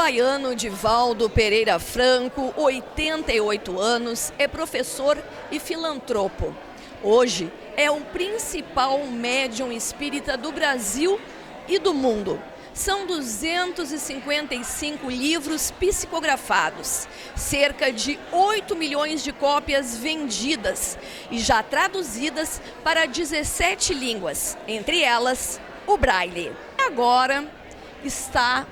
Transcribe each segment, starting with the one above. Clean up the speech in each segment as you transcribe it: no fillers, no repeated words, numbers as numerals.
baiano Divaldo Pereira Franco, 88 anos, é professor e filantropo. Hoje é o principal médium espírita do Brasil e do mundo. São 255 livros psicografados, cerca de 8 milhões de cópias vendidas e já traduzidas para 17 línguas, entre elas o Braille. Agora está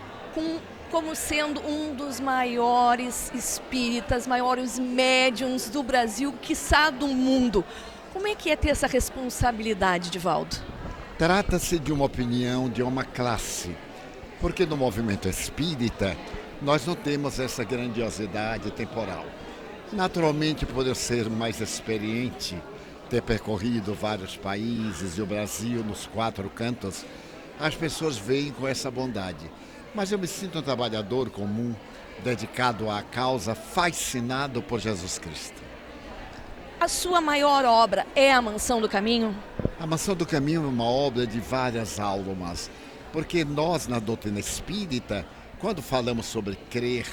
como sendo um dos maiores espíritas, maiores médiuns do Brasil, quiçá do mundo. Como é que é ter essa responsabilidade, Divaldo? Trata-se de uma opinião de uma classe, porque no movimento espírita nós não temos essa grandiosidade temporal. Naturalmente, por eu ser mais experiente, ter percorrido vários países e o Brasil nos 4 cantos, as pessoas veem com essa bondade. Mas eu me sinto um trabalhador comum, dedicado à causa, fascinado por Jesus Cristo. A sua maior obra é A Mansão do Caminho? A Mansão do Caminho é uma obra de várias almas, porque nós, na doutrina espírita, quando falamos sobre crer,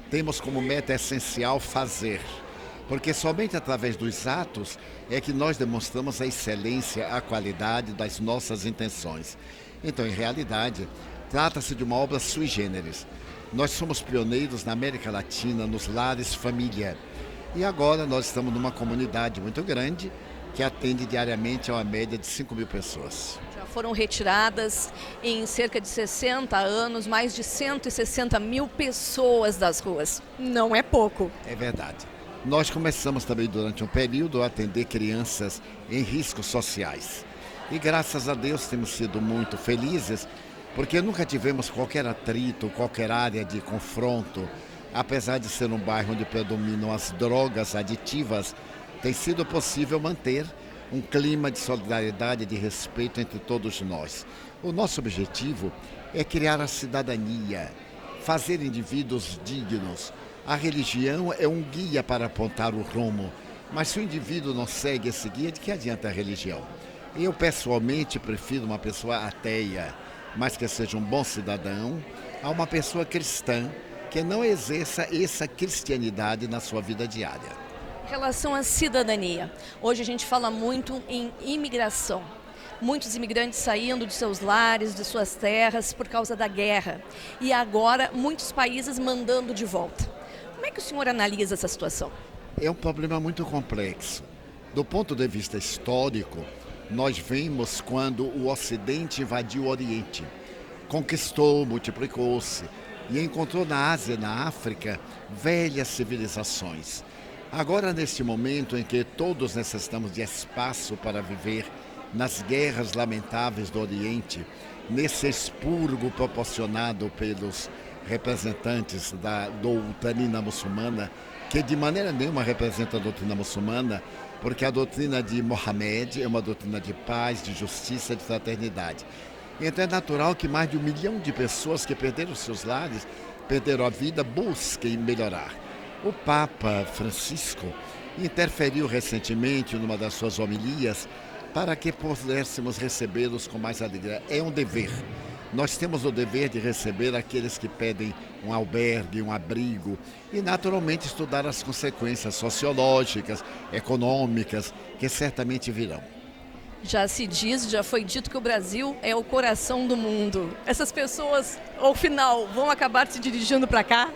temos como meta essencial fazer. Porque somente através dos atos é que nós demonstramos a excelência, a qualidade das nossas intenções. Então, em realidade, trata-se de uma obra sui generis. Nós somos pioneiros na América Latina, nos lares família. E agora nós estamos numa comunidade muito grande que atende diariamente a uma média de 5 mil pessoas. Já foram retiradas em cerca de 60 anos mais de 160 mil pessoas das ruas. Não é pouco. É verdade. Nós começamos também durante um período a atender crianças em riscos sociais. E graças a Deus temos sido muito felizes, porque nunca tivemos qualquer atrito, qualquer área de confronto. Apesar de ser um bairro onde predominam as drogas aditivas, tem sido possível manter um clima de solidariedade e de respeito entre todos nós. O nosso objetivo é criar a cidadania, fazer indivíduos dignos. A religião é um guia para apontar o rumo, mas se o indivíduo não segue esse guia, de que adianta a religião? Eu, pessoalmente, prefiro uma pessoa ateia, mas que seja um bom cidadão, a uma pessoa cristã, que não exerça essa cristianidade na sua vida diária. Em relação à cidadania, hoje a gente fala muito em imigração. Muitos imigrantes saindo de seus lares, de suas terras por causa da guerra. E agora muitos países mandando de volta. Como é que o senhor analisa essa situação? É um problema muito complexo. Do ponto de vista histórico, nós vemos quando o Ocidente invadiu o Oriente, conquistou, multiplicou-se e encontrou na Ásia e na África velhas civilizações. Agora, neste momento em que todos necessitamos de espaço para viver nas guerras lamentáveis do Oriente, nesse expurgo proporcionado pelos representantes da doutrina muçulmana, que de maneira nenhuma representa a doutrina muçulmana, porque a doutrina de Mohammed é uma doutrina de paz, de justiça, de fraternidade. Então é natural que mais de 1 milhão de pessoas que perderam seus lares, perderam a vida, busquem melhorar. O Papa Francisco interferiu recentemente numa das suas homilias para que pudéssemos recebê-los com mais alegria. É um dever. Nós temos o dever de receber aqueles que pedem um albergue, um abrigo e, naturalmente, estudar as consequências sociológicas, econômicas, que certamente virão. Já se diz, já foi dito que o Brasil é o coração do mundo. Essas pessoas, ao final, vão acabar se dirigindo para cá?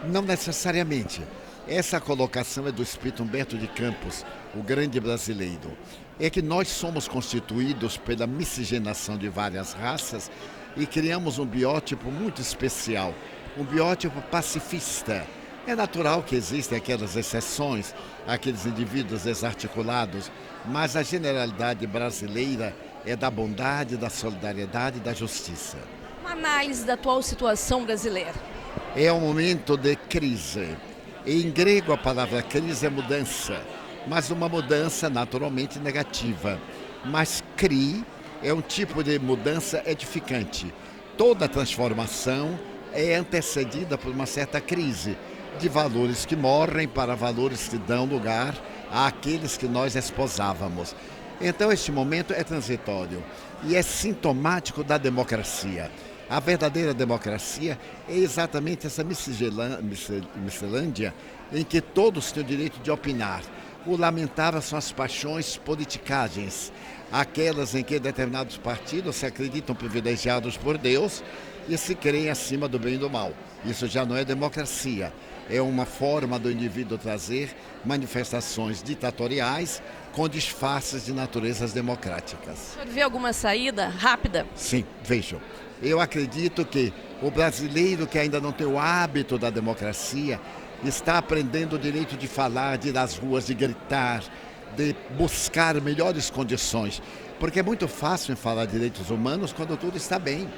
Não necessariamente. Essa colocação é do espírito Humberto de Campos, o grande brasileiro. É que nós somos constituídos pela miscigenação de várias raças e criamos um biótipo muito especial, um biótipo pacifista. É natural que existem aquelas exceções, aqueles indivíduos desarticulados, mas a generalidade brasileira é da bondade, da solidariedade e da justiça. Uma análise da atual situação brasileira. É um momento de crise. Em grego, a palavra crise é mudança, mas uma mudança naturalmente negativa. Mas cri é um tipo de mudança edificante. Toda transformação é antecedida por uma certa crise, de valores que morrem para valores que dão lugar àqueles que nós esposávamos. Então este momento é transitório e é sintomático da democracia. A verdadeira democracia é exatamente essa miscelânea em que todos têm o direito de opinar. O lamentável são as paixões politicagens, aquelas em que determinados partidos se acreditam privilegiados por Deus e se creem acima do bem e do mal. Isso já não é democracia, é uma forma do indivíduo trazer manifestações ditatoriais com disfarces de naturezas democráticas. O senhor vê alguma saída rápida? Sim, vejo. Eu acredito que o brasileiro que ainda não tem o hábito da democracia está aprendendo o direito de falar, de ir às ruas, de gritar, de buscar melhores condições. Porque é muito fácil falar de direitos humanos quando tudo está bem.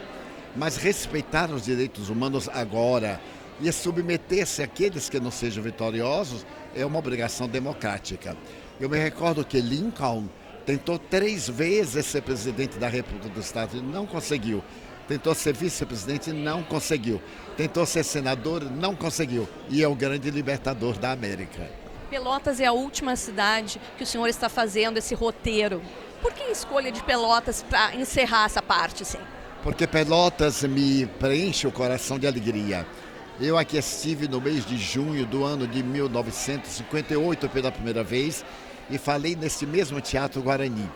Mas respeitar os direitos humanos agora e submeter-se àqueles que não sejam vitoriosos é uma obrigação democrática. Eu me recordo que Lincoln tentou 3 vezes ser presidente da República dos Estados Unidos, não conseguiu. Tentou ser vice-presidente, não conseguiu. Tentou ser senador, não conseguiu. E é o grande libertador da América. Pelotas é a última cidade que o senhor está fazendo esse roteiro. Por que a escolha de Pelotas para encerrar essa parte, sim? Porque Pelotas me preenche o coração de alegria. Eu aqui estive no mês de junho do ano de 1958 pela primeira vez e falei nesse mesmo Teatro Guarani.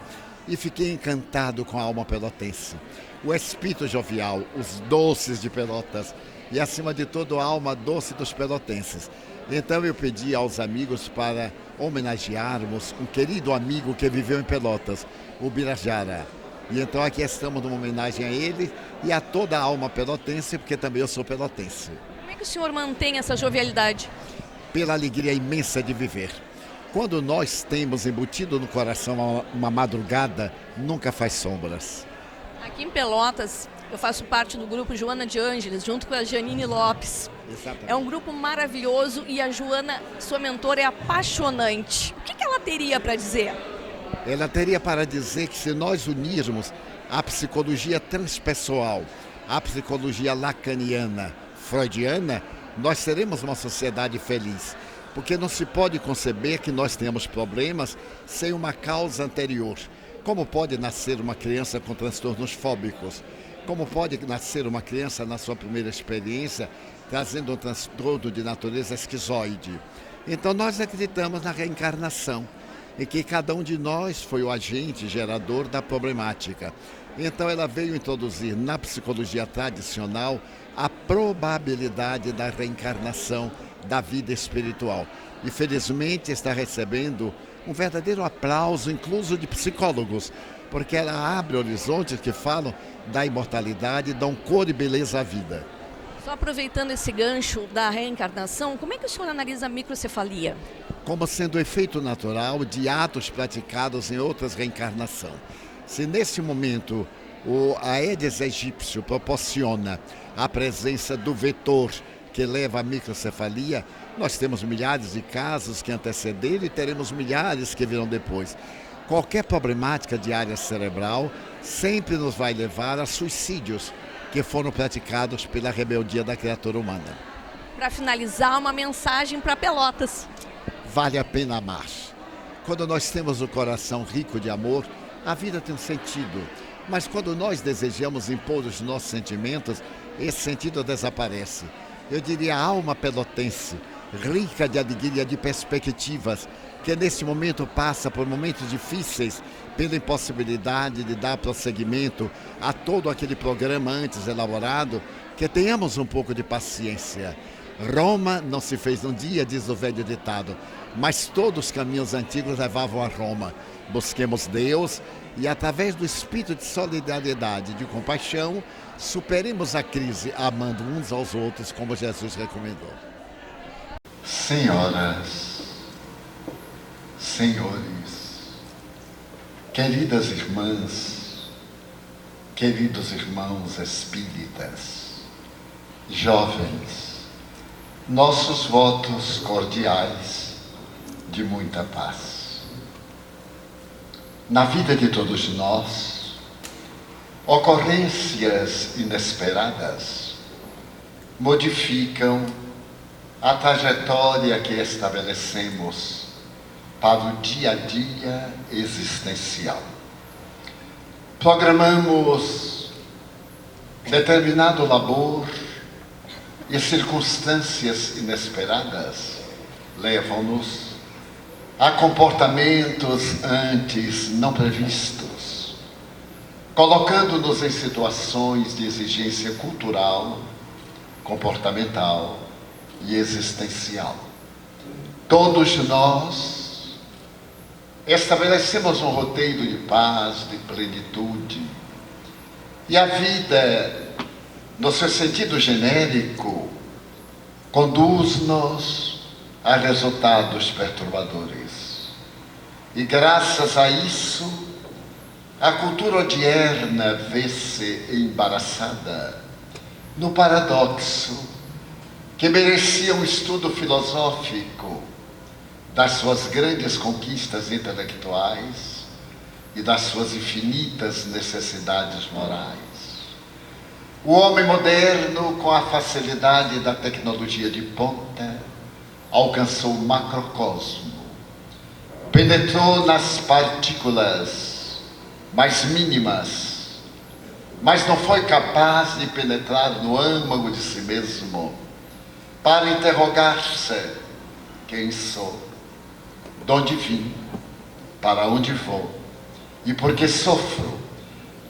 E fiquei encantado com a alma pelotense. O espírito jovial, os doces de Pelotas e, acima de tudo, a alma doce dos pelotenses. Então eu pedi aos amigos para homenagearmos um querido amigo que viveu em Pelotas, o Birajara. E então aqui estamos numa homenagem a ele e a toda a alma pelotense, porque também eu sou pelotense. Como é que o senhor mantém essa jovialidade? Pela alegria imensa de viver. Quando nós temos embutido no coração uma madrugada, nunca faz sombras. Aqui em Pelotas, eu faço parte do grupo Joana de Ângeles, junto com a Janine Lopes. Exatamente. É um grupo maravilhoso e a Joana, sua mentora, é apaixonante. O que ela teria para dizer? Ela teria para dizer que se nós unirmos a psicologia transpessoal, a psicologia lacaniana, freudiana, nós teremos uma sociedade feliz. Porque não se pode conceber que nós tenhamos problemas sem uma causa anterior. Como pode nascer uma criança com transtornos fóbicos? Como pode nascer uma criança na sua primeira experiência trazendo um transtorno de natureza esquizoide? Então nós acreditamos na reencarnação, em que cada um de nós foi o agente gerador da problemática. Então ela veio introduzir na psicologia tradicional a probabilidade da reencarnação da vida espiritual. E felizmente está recebendo um verdadeiro aplauso, incluso de psicólogos, porque ela abre horizontes que falam da imortalidade e dão cor e beleza à vida. Só aproveitando esse gancho da reencarnação, como é que o senhor analisa a microcefalia? Como sendo efeito natural de atos praticados em outras reencarnações. Se nesse momento o Aedes aegypti proporciona a presença do vetor que leva à microcefalia, nós temos milhares de casos que antecederam e teremos milhares que virão depois. Qualquer problemática de área cerebral sempre nos vai levar a suicídios que foram praticados pela rebeldia da criatura humana. Para finalizar, uma mensagem para Pelotas. Vale a pena amar. Quando nós temos o coração rico de amor, a vida tem um sentido. Mas quando nós desejamos impor os nossos sentimentos, esse sentido desaparece. Eu diria a alma pelotense, rica de alegria, de perspectivas, que nesse momento passa por momentos difíceis, pela impossibilidade de dar prosseguimento a todo aquele programa antes elaborado, que tenhamos um pouco de paciência. Roma não se fez num dia, diz o velho ditado, mas todos os caminhos antigos levavam a Roma. Busquemos Deus e, através do espírito de solidariedade e de compaixão, superemos a crise amando uns aos outros, como Jesus recomendou. Senhoras, senhores, queridas irmãs, queridos irmãos espíritas, jovens, nossos votos cordiais de muita paz. Na vida de todos nós, ocorrências inesperadas modificam a trajetória que estabelecemos para o dia a dia existencial. Programamos determinado labor e circunstâncias inesperadas levam-nos a comportamentos antes não previstos, colocando-nos em situações de exigência cultural, comportamental e existencial. Todos nós estabelecemos um roteiro de paz, de plenitude, e a vida, no seu sentido genérico, conduz-nos a resultados perturbadores. E graças a isso, a cultura odierna vê-se embaraçada no paradoxo que merecia um estudo filosófico das suas grandes conquistas intelectuais e das suas infinitas necessidades morais. O homem moderno, com a facilidade da tecnologia de ponta, alcançou o macrocosmo, penetrou nas partículas mais mínimas, mas não foi capaz de penetrar no âmago de si mesmo para interrogar-se: quem sou? De onde vim? Para onde vou? E por que sofro?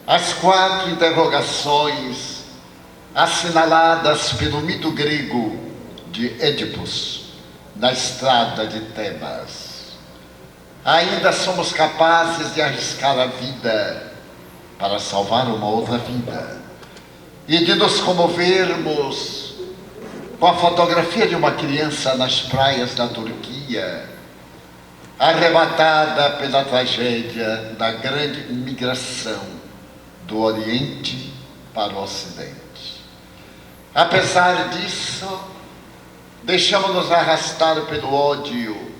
As 4 interrogações assinaladas pelo mito grego de Édipus na estrada de Tebas. Ainda somos capazes de arriscar a vida para salvar uma outra vida e de nos comovermos com a fotografia de uma criança nas praias da Turquia, arrebatada pela tragédia da grande migração do Oriente para o Ocidente. Apesar disso, deixamos-nos arrastar pelo ódio,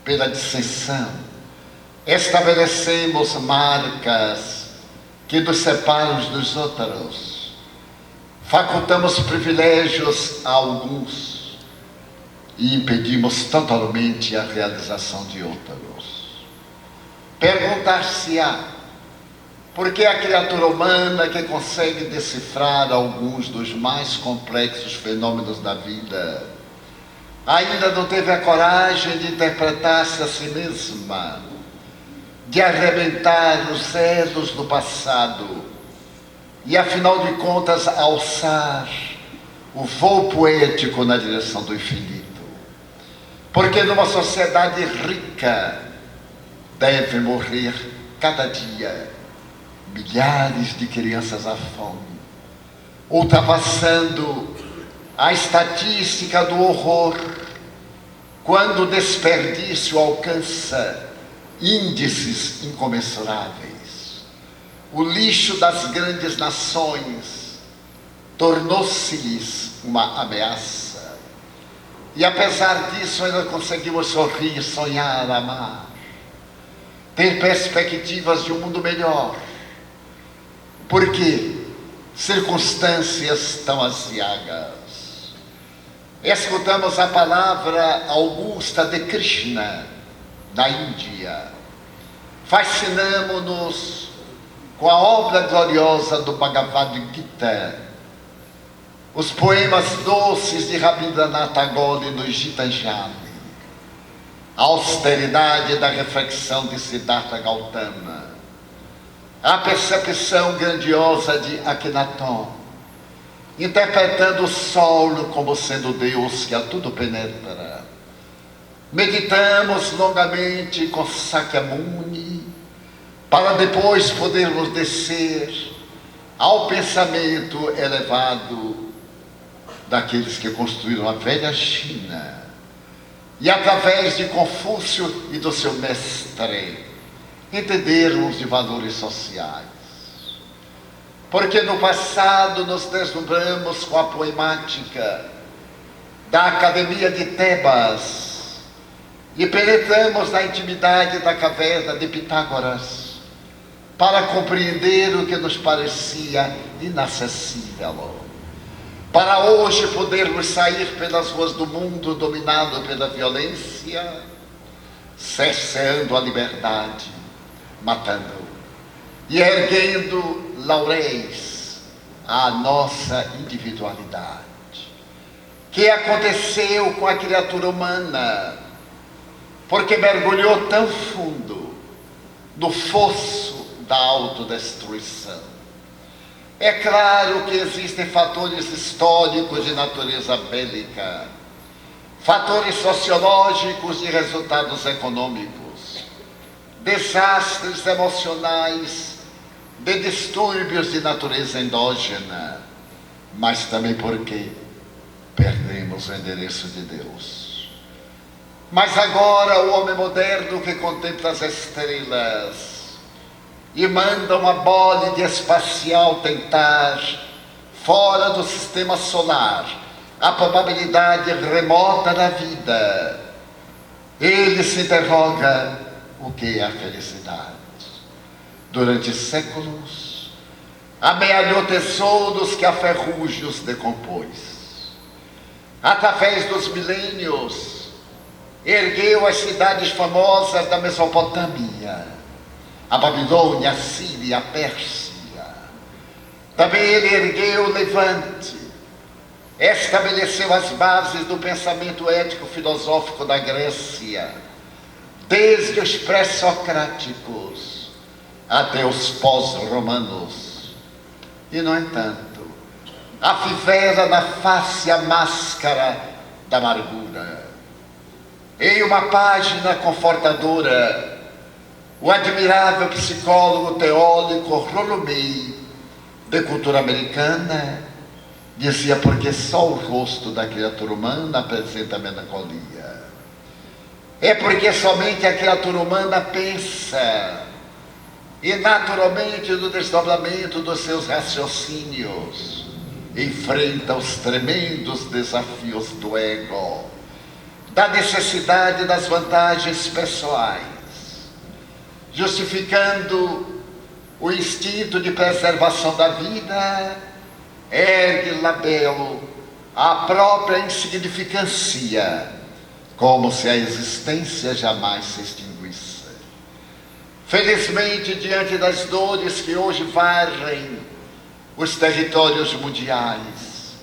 pela dissensão, estabelecemos marcas que nos separam uns dos outros, facultamos privilégios a alguns e impedimos totalmente a realização de outros. Perguntar-se-á: por que a criatura humana, que consegue decifrar alguns dos mais complexos fenômenos da vida, ainda não teve a coragem de interpretar-se a si mesma, de arrebentar os elos do passado e, afinal de contas, alçar o voo poético na direção do infinito? Porque numa sociedade rica deve morrer cada dia milhares de crianças à fome, ultrapassando a estatística do horror, quando o desperdício alcança índices incomensuráveis. O lixo das grandes nações tornou-se-lhes uma ameaça. E apesar disso, ainda conseguimos sorrir, sonhar, amar, ter perspectivas de um mundo melhor. Porque circunstâncias tão aziagas. Escutamos a palavra augusta de Krishna, da Índia. Fascinamo-nos com a obra gloriosa do Bhagavad Gita, os poemas doces de Rabindranath Tagore no Gitanjali, a austeridade da reflexão de Siddhartha Gautama, a percepção grandiosa de Akhenaton, interpretando o solo como sendo Deus que a tudo penetra. Meditamos longamente com Sakyamuni, para depois podermos descer ao pensamento elevado daqueles que construíram a velha China, e através de Confúcio e do seu mestre, entendermos de valores sociais. Porque no passado nos deslumbramos com a poemática da Academia de Tebas e penetramos na intimidade da caverna de Pitágoras para compreender o que nos parecia inacessível. Para hoje podermos sair pelas ruas do mundo dominado pela violência, cerceando a liberdade, matando e erguendo lauréis à nossa individualidade. Que aconteceu com a criatura humana, porque mergulhou tão fundo no fosso da autodestruição. É claro que existem fatores históricos de natureza bélica, fatores sociológicos de resultados econômicos, desastres emocionais, de distúrbios de natureza endógena, mas também porque perdemos o endereço de Deus. Mas agora o homem moderno que contempla as estrelas e manda uma bólide espacial tentar, fora do sistema solar, a probabilidade remota da vida, ele se interroga: o que é a felicidade? Durante séculos, amealhou tesouros que a ferrugem decompôs. Através dos milênios, ergueu as cidades famosas da Mesopotâmia, a Babilônia, a Síria, a Pérsia. Também ele ergueu o Levante, estabeleceu as bases do pensamento ético-filosófico da Grécia, desde os pré-socráticos até os pós-romanos. E, no entanto, afivela na face a máscara da amargura. Em uma página confortadora, o admirável psicólogo teórico Rollo May, de cultura americana, dizia: porque só o rosto da criatura humana apresenta melancolia. É porque somente a criatura humana pensa, e naturalmente no desdobramento dos seus raciocínios enfrenta os tremendos desafios do ego, da necessidade das vantagens pessoais, justificando o instinto de preservação da vida, ergue labelo à própria insignificância, como se a existência jamais se extinguisse. Felizmente, diante das dores que hoje varrem os territórios mundiais,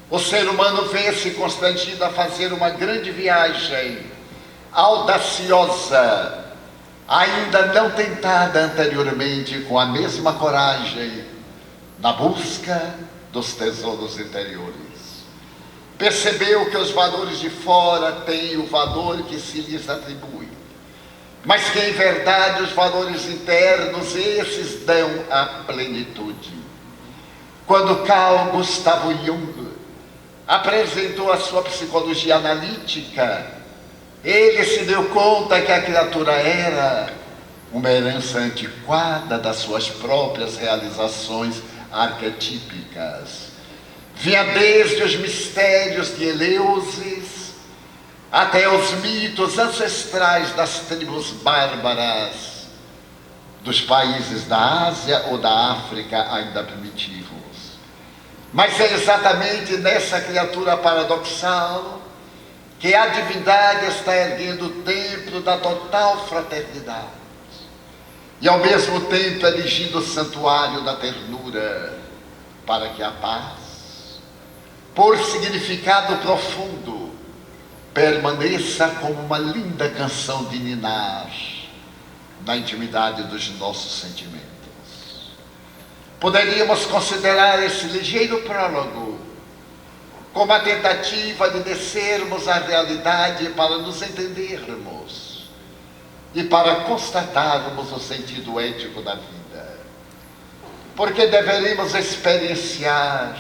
o ser humano vê-se constrangido a fazer uma grande viagem audaciosa, ainda não tentada anteriormente com a mesma coragem, na busca dos tesouros interiores. Percebeu que os valores de fora têm o valor que se lhes atribui, mas que em verdade os valores internos, esses dão a plenitude. Quando Carl Gustav Jung apresentou a sua psicologia analítica, ele se deu conta que a criatura era uma herança antiquada das suas próprias realizações arquetípicas. Vinha desde os mistérios de Eleusis até os mitos ancestrais das tribos bárbaras dos países da Ásia ou da África ainda primitivos. Mas é exatamente nessa criatura paradoxal que a divindade está erguendo o templo da total fraternidade e ao mesmo tempo erigindo o santuário da ternura, para que a paz, por significado profundo, permaneça como uma linda canção de ninar na intimidade dos nossos sentimentos. Poderíamos considerar esse ligeiro prólogo como a tentativa de descermos à realidade para nos entendermos e para constatarmos o sentido ético da vida. Porque deveríamos experienciar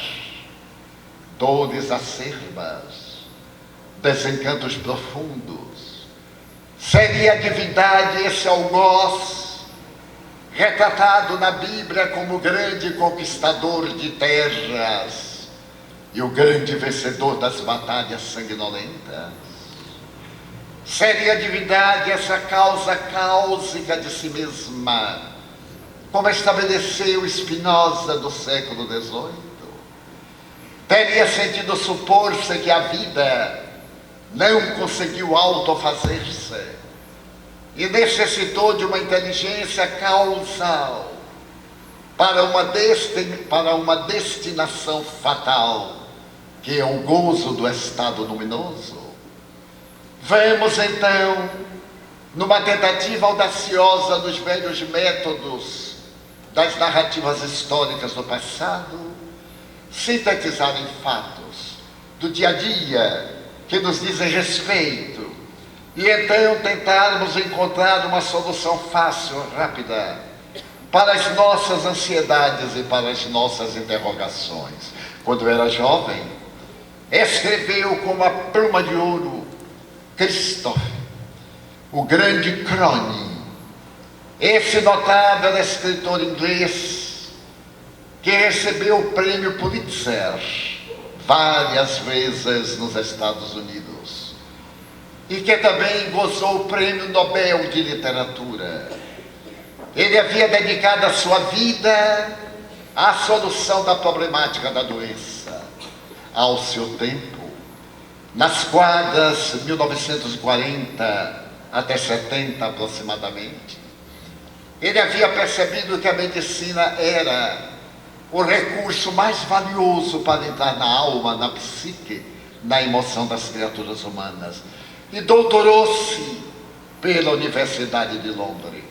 dores acerbas, desencantos profundos. Seria a divindade esse algoz retratado na Bíblia como o grande conquistador de terras e o grande vencedor das batalhas sanguinolentas? Seria a divindade essa causa cáusica de si mesma, como estabeleceu Spinoza do século XVIII? Teria sentido supor-se que a vida não conseguiu autofazer-se e necessitou de uma inteligência causal para uma destinação fatal, que é o gozo do estado luminoso? Vamos então, numa tentativa audaciosa dos velhos métodos das narrativas históricas do passado, sintetizar em fatos do dia a dia que nos dizem respeito e então tentarmos encontrar uma solução fácil, rápida, para as nossas ansiedades e para as nossas interrogações. Quando era jovem, escreveu com uma pluma de ouro Christophe, o grande Cronin, esse notável escritor inglês que recebeu o prêmio Pulitzer várias vezes nos Estados Unidos e que também gozou o prêmio Nobel de Literatura. Ele havia dedicado a sua vida à solução da problemática da doença. Ao seu tempo, nas quadras 1940 até 70 aproximadamente, ele havia percebido que a medicina era o recurso mais valioso para entrar na alma, na psique, na emoção das criaturas humanas, e doutorou-se pela Universidade de Londres.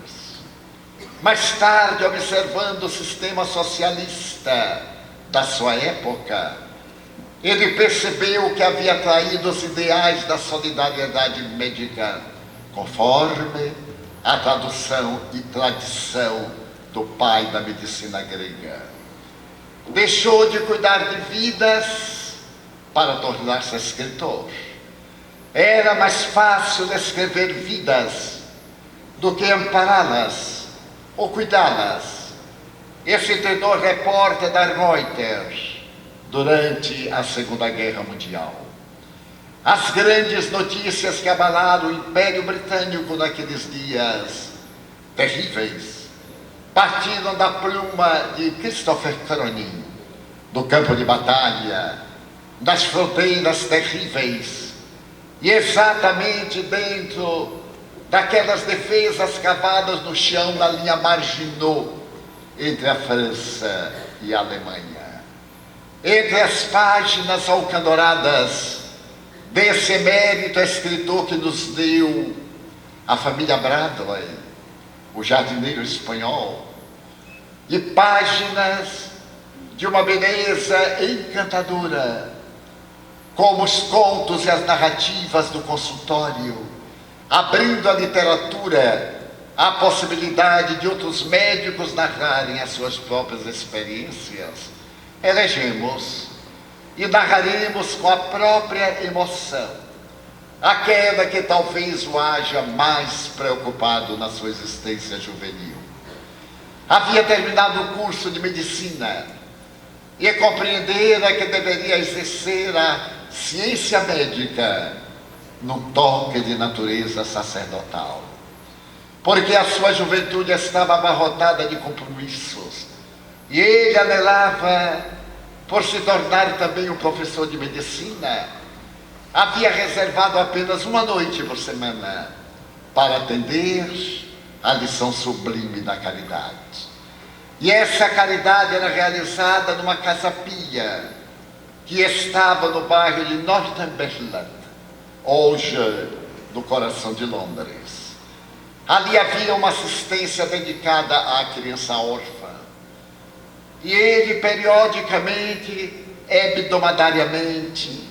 Mais tarde, observando o sistema socialista da sua época, ele percebeu que havia traído os ideais da solidariedade médica, conforme a tradução e tradição do pai da medicina grega. Deixou de cuidar de vidas para tornar-se escritor. Era mais fácil escrever vidas do que ampará-las ou cuidá-las. Esse tenor repórter da Reuters durante a Segunda Guerra Mundial. As grandes notícias que abalaram o Império Britânico naqueles dias terríveis partiram da pluma de Christopher Cronin, do campo de batalha, das fronteiras terríveis, e exatamente dentro daquelas defesas cavadas no chão na linha Maginot, entre a França e a Alemanha. Entre as páginas alcandoradas desse emérito escritor que nos deu a família Bradley, o jardineiro espanhol, e páginas de uma beleza encantadora, como os contos e as narrativas do consultório, abrindo à literatura a possibilidade de outros médicos narrarem as suas próprias experiências, elegemos e narraremos com a própria emoção aquela que talvez o haja mais preocupado na sua existência juvenil. Havia terminado o curso de medicina e compreendera que deveria exercer a ciência médica num toque de natureza sacerdotal, porque a sua juventude estava abarrotada de compromissos e ele anelava por se tornar também um professor de medicina. Havia reservado apenas uma noite por semana para atender a lição sublime da caridade. E essa caridade era realizada numa casa-pia que estava no bairro de Northumberland, hoje no coração de Londres. Ali havia uma assistência dedicada à criança órfã. E ele, periodicamente, hebdomadariamente,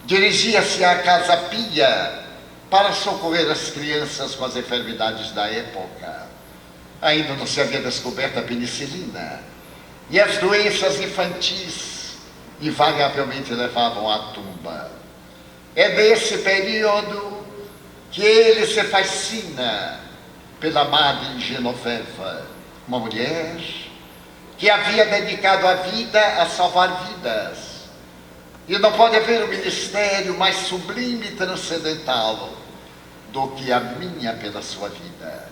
dirigia-se à casa-pia para socorrer as crianças com as enfermidades da época. Ainda não se havia descoberto a penicilina. E as doenças infantis invariavelmente levavam à tumba. É nesse período que ele se fascina pela Madre Genoveva, uma mulher que havia dedicado a vida a salvar vidas. E não pode haver um ministério mais sublime e transcendental do que a minha pela sua vida.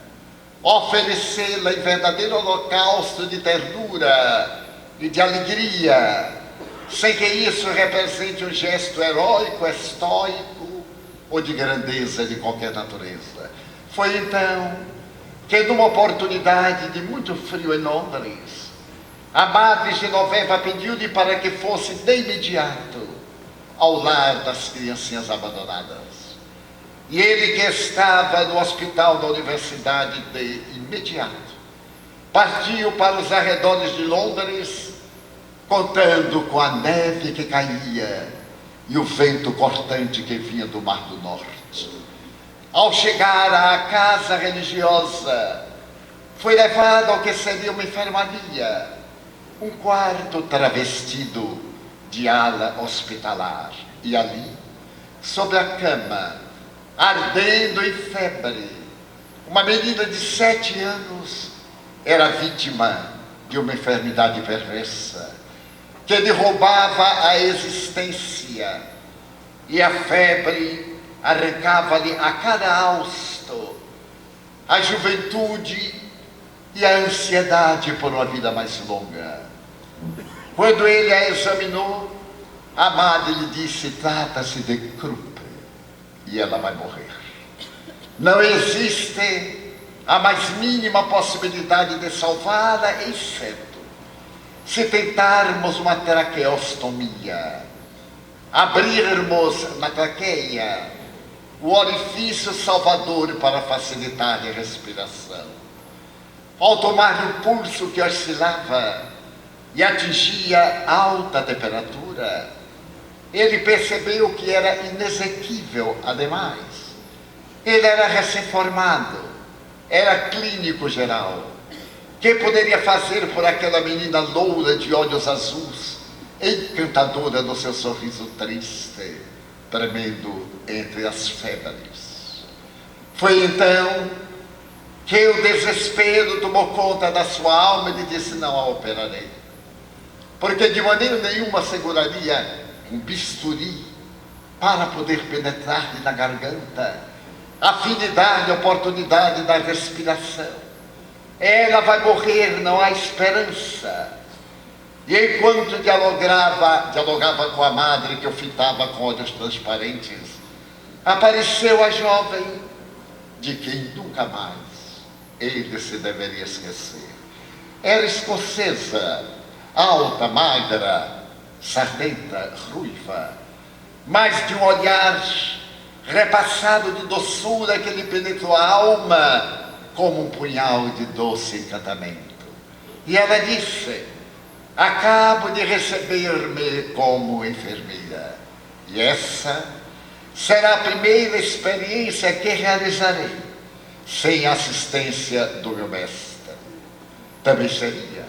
Oferecê-la em verdadeiro holocausto de ternura e de alegria, sem que isso represente um gesto heróico, estoico ou de grandeza de qualquer natureza. Foi então que, numa oportunidade de muito frio em Londres, a Madre Genoveva pediu-lhe para que fosse de imediato ao lar das criancinhas abandonadas. E ele, que estava no hospital da universidade, de imediato partiu para os arredores de Londres, contando com a neve que caía e o vento cortante que vinha do Mar do Norte. Ao chegar à casa religiosa, foi levado ao que seria uma enfermaria, um quarto travestido de ala hospitalar. E ali, sobre a cama, ardendo em febre, uma menina de 7 anos era vítima de uma enfermidade perversa que lhe roubava a existência, e a febre arrancava-lhe a cada hausto a juventude e a ansiedade por uma vida mais longa. Quando ele a examinou, a madre lhe disse: trata-se de Krupp e ela vai morrer. Não existe a mais mínima possibilidade de salvá-la, exceto se tentarmos uma traqueostomia, abrirmos na traqueia o orifício salvador para facilitar a respiração. Ao tomar o pulso que oscilava e atingia alta temperatura, ele percebeu que era inexequível, ademais. Ele era recém-formado, era clínico geral. Que poderia fazer por aquela menina loura de olhos azuis, encantadora no seu sorriso triste, tremendo entre as febres? Foi então que o desespero tomou conta da sua alma e lhe disse: não a operarei, porque de maneira nenhuma seguraria um bisturi para poder penetrar-lhe na garganta, a fim de dar-lhe a oportunidade da respiração. Ela vai morrer, não há esperança. E enquanto dialogava com a madre, que o fitava com olhos transparentes, apareceu a jovem de quem nunca mais ele se deveria esquecer. Era escocesa, alta, magra, sardenta, ruiva, mas de um olhar repassado de doçura que lhe penetrou a alma como um punhal de doce encantamento. E ela disse: acabo de receber-me como enfermeira, e essa será a primeira experiência que realizarei sem a assistência do meu mestre. Também seria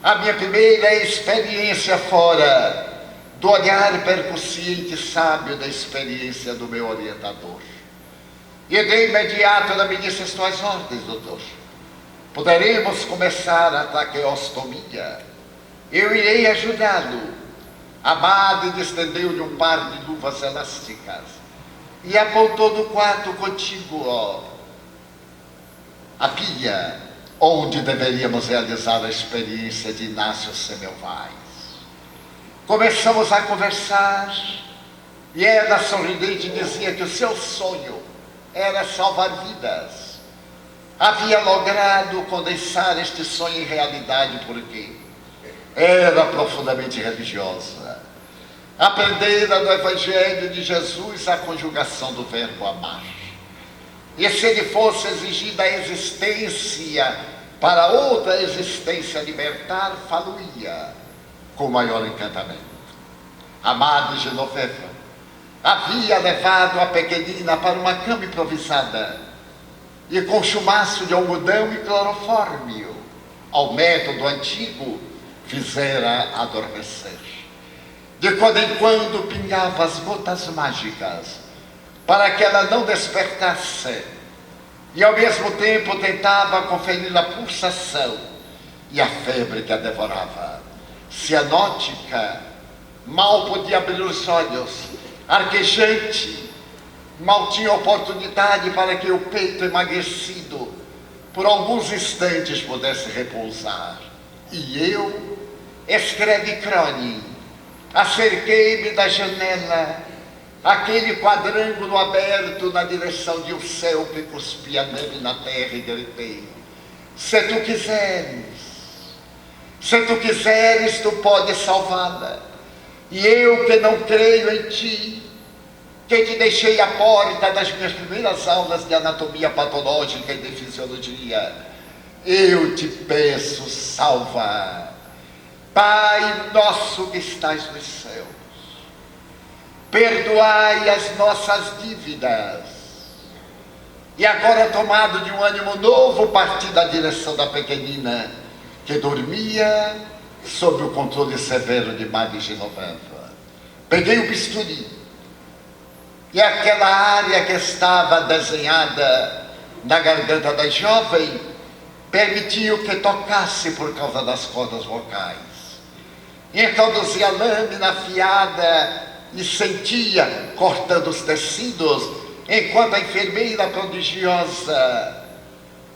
a minha primeira experiência fora do olhar percussiente e sábio da experiência do meu orientador. E de imediato ela me disse: estou às ordens, doutor. Poderemos começar a traqueostomia. Eu irei ajudá-lo. A madre estendeu-lhe um par de luvas elásticas e apontou no quarto contíguo a pia onde deveríamos realizar a experiência de Inácio Semmelweis. Começamos a conversar e ela, sorridente, dizia que o seu sonho era salvar vidas. Havia logrado condensar este sonho em realidade porque era profundamente religiosa. Aprendera no Evangelho de Jesus a conjugação do verbo amar. E se lhe fosse exigida a existência para outra existência libertar, falo-ia com maior encantamento. A Madre Genoveva havia levado a pequenina para uma cama improvisada e com chumaço de algodão e clorofórmio, ao método antigo, fizera adormecer. De quando em quando pingava as gotas mágicas para que ela não despertasse, e ao mesmo tempo tentava conferir a pulsação e a febre que a devorava. Cianótica, mal podia abrir os olhos, arquejante, mal tinha oportunidade para que o peito emagrecido por alguns instantes pudesse repousar. E eu, escreve Cronin, acerquei-me da janela, aquele quadrângulo aberto na direção de um céu que cuspia neve na terra, e gritei: se tu quiseres, Se tu quiseres, tu podes salvá-la. E eu que não creio em ti, que te deixei à porta das minhas primeiras aulas de anatomia patológica e de fisiologia, eu te peço, salva. Pai nosso que estás nos céus, perdoai as nossas dívidas. E agora, tomado de um ânimo novo, parti da direção da pequenina, que dormia sob o controle severo de Madre Genoveva. Peguei o bisturi, e aquela área que estava desenhada na garganta da jovem permitiu que tocasse por causa das cordas vocais. E introduzia a lâmina afiada e sentia cortando os tecidos, enquanto a enfermeira prodigiosa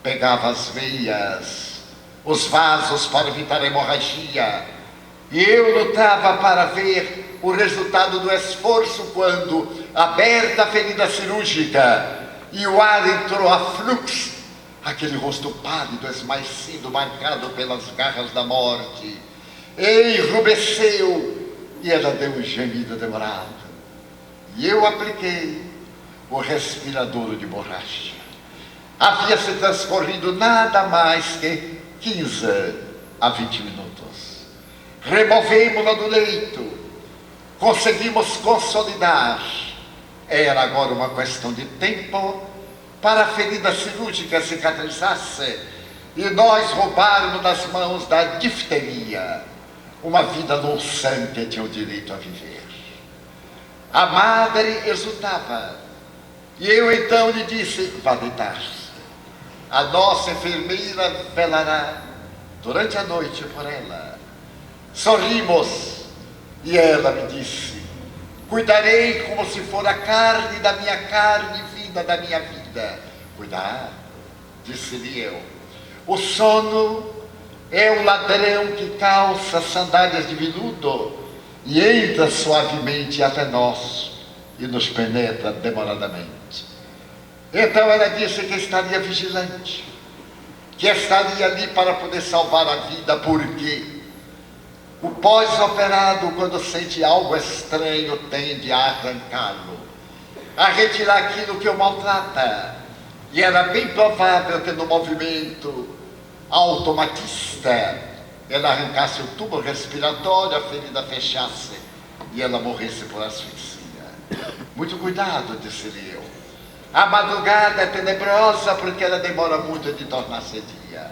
pegava as veias, os vasos para evitar a hemorragia. E eu lutava para ver o resultado do esforço quando, aberta a ferida cirúrgica e o ar entrou a fluxo, aquele rosto pálido, esmaecido, marcado pelas garras da morte, enrubesceu e ela deu um gemido demorado. E eu apliquei o respirador de borracha. Havia se transcorrido nada mais que 15 a 20 minutos. Removemos-la do leito, conseguimos consolidar. Era agora uma questão de tempo para a ferida cirúrgica cicatrizasse e nós roubarmos das mãos da difteria uma vida no sangue que tinha o direito a viver. A madre exultava, e eu então lhe disse: vá deitar-se. A nossa enfermeira velará durante a noite por ela. Sorrimos, e ela me disse: cuidarei como se for a carne da minha carne e vida da minha vida. Cuidar, disse-lhe eu. O sono é o ladrão que calça sandálias de veludo e entra suavemente até nós e nos penetra demoradamente. Então ela disse que estaria vigilante, que estaria ali para poder salvar a vida, porque o pós-operado, quando sente algo estranho, tende a arrancá-lo, a retirar aquilo que o maltrata. E era bem provável que no movimento automatista ela arrancasse o tubo respiratório, a ferida fechasse e ela morresse por asfixia. Muito cuidado, disse-lhe eu. A madrugada é tenebrosa porque ela demora muito de tornar-se dia.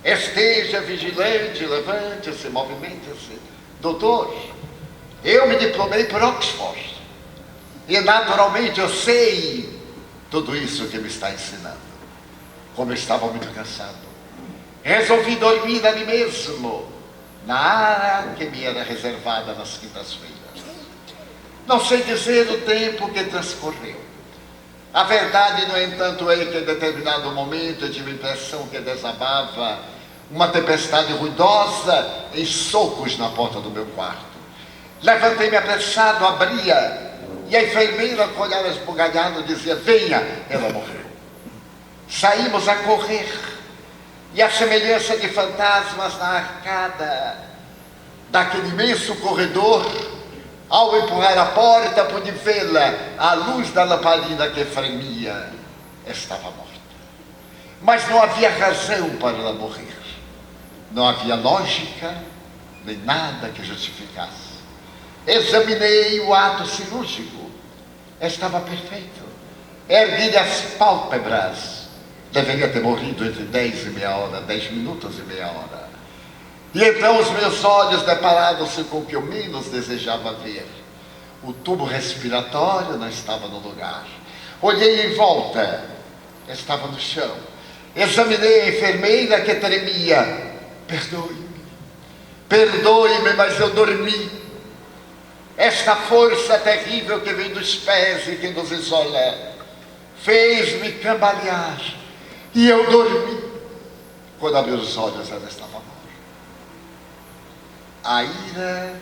Esteja vigilante, levante-se, movimente-se. Doutor, eu me diplomei por Oxford e naturalmente eu sei tudo isso que me está ensinando. Como eu estava muito cansado, resolvi dormir ali mesmo, na área que me era reservada nas quintas-feiras. Não sei dizer o tempo que transcorreu. A verdade, no entanto, é que em determinado momento eu tive a impressão que desabava uma tempestade ruidosa em socos na porta do meu quarto. Levantei-me apressado, abria, e a enfermeira, com olhar esbugalhado, dizia: venha, ela morreu. Saímos a correr, e a semelhança de fantasmas na arcada daquele imenso corredor, ao empurrar a porta, pude vê-la à luz da lamparina que fremia. Estava morta. Mas não havia razão para ela morrer. Não havia lógica, nem nada que justificasse. Examinei o ato cirúrgico. Estava perfeito. Ergui as pálpebras. Deveria ter morrido entre 10 e meia hora, 10 minutos e meia hora. E então os meus olhos depararam-se com o que eu menos desejava ver. O tubo respiratório não estava no lugar. Olhei em volta, estava no chão. Examinei a enfermeira que tremia. Perdoe-me, mas eu dormi. Esta força terrível que vem dos pés e que nos isola fez-me cambalear. E eu dormi. Quando abri os olhos, ela estava morta. A ira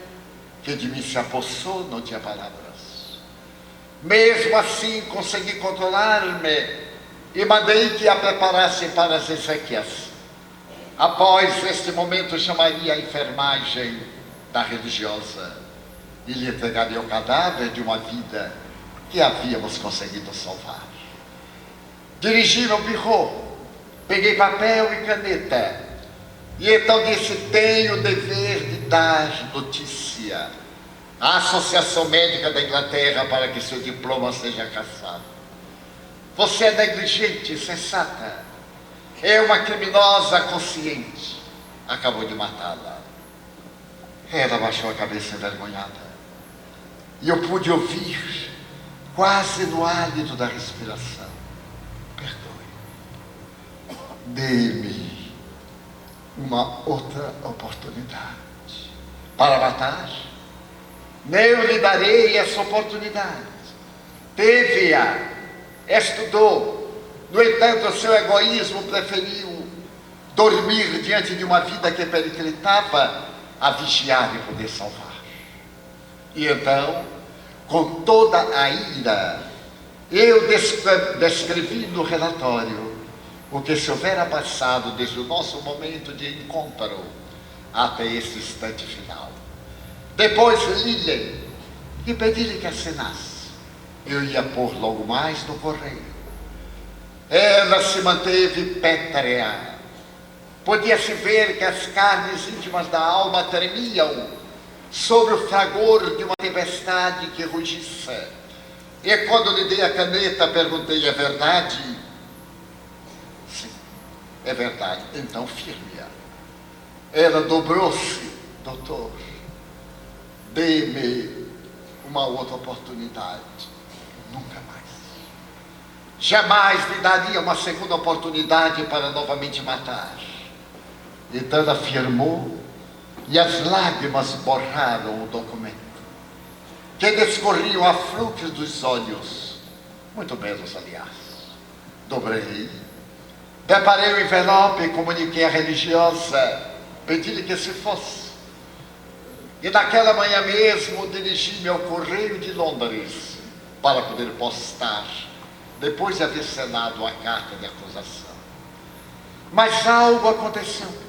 que de mim se apossou não tinha palavras. Mesmo assim, consegui controlar-me e mandei que a preparasse para as exéquias. Após este momento, chamaria a enfermagem da religiosa e lhe entregaria o cadáver de uma vida que havíamos conseguido salvar. Dirigi meu birro, peguei papel e caneta, e então disse: tenho o dever de dar notícia à Associação Médica da Inglaterra para que seu diploma seja cassado. Você é negligente, insensata, é uma criminosa consciente, acabou de matá-la. Ela baixou a cabeça envergonhada, e eu pude ouvir, quase no hálito da respiração: perdoe, dê-me uma outra oportunidade para matar. Eu lhe darei essa oportunidade. Teve-a, estudou, no entanto, o seu egoísmo preferiu dormir diante de uma vida que periclitava a vigiar e poder salvar. E então, com toda a ira, eu descrevi no relatório o que se houvera passado desde o nosso momento de encontro até esse instante final. Depois li-lhe e pedi-lhe que assinasse. Eu ia pôr logo mais no correio. Ela se manteve pétrea. Podia-se ver que as carnes íntimas da alma tremiam sobre o fragor de uma tempestade que rugiça. E quando lhe dei a caneta, perguntei: é verdade? Sim, é verdade. Então firme-a. Ela dobrou-se: doutor, dê-me uma outra oportunidade. Nunca mais. Jamais lhe daria uma segunda oportunidade para novamente matar. Então ela afirmou, e as lágrimas borraram o documento, que descorriam a fluxo dos olhos, muito belos, aliás. Dobrei, preparei o envelope, comuniquei à religiosa, pedi-lhe que se fosse. E naquela manhã mesmo dirigi-me ao Correio de Londres para poder postar, depois de haver selado a carta de acusação. Mas algo aconteceu.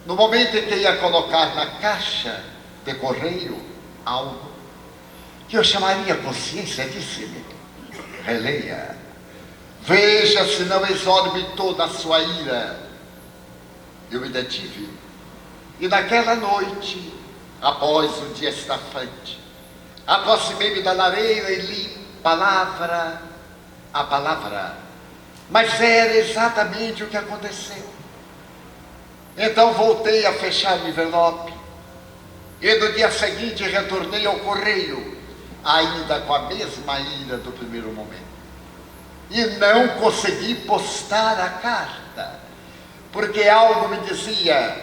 No momento em que ia colocar na caixa de correio algo que eu chamaria consciência, disse-me: releia, veja se não exorbe toda a sua ira. Eu me detive, e naquela noite, após o dia estafante, aproximei-me da lareira e li palavra a palavra, mas era exatamente o que aconteceu. Então voltei a fechar o envelope, e no dia seguinte retornei ao correio, ainda com a mesma ira do primeiro momento. E não consegui postar a carta, porque algo me dizia: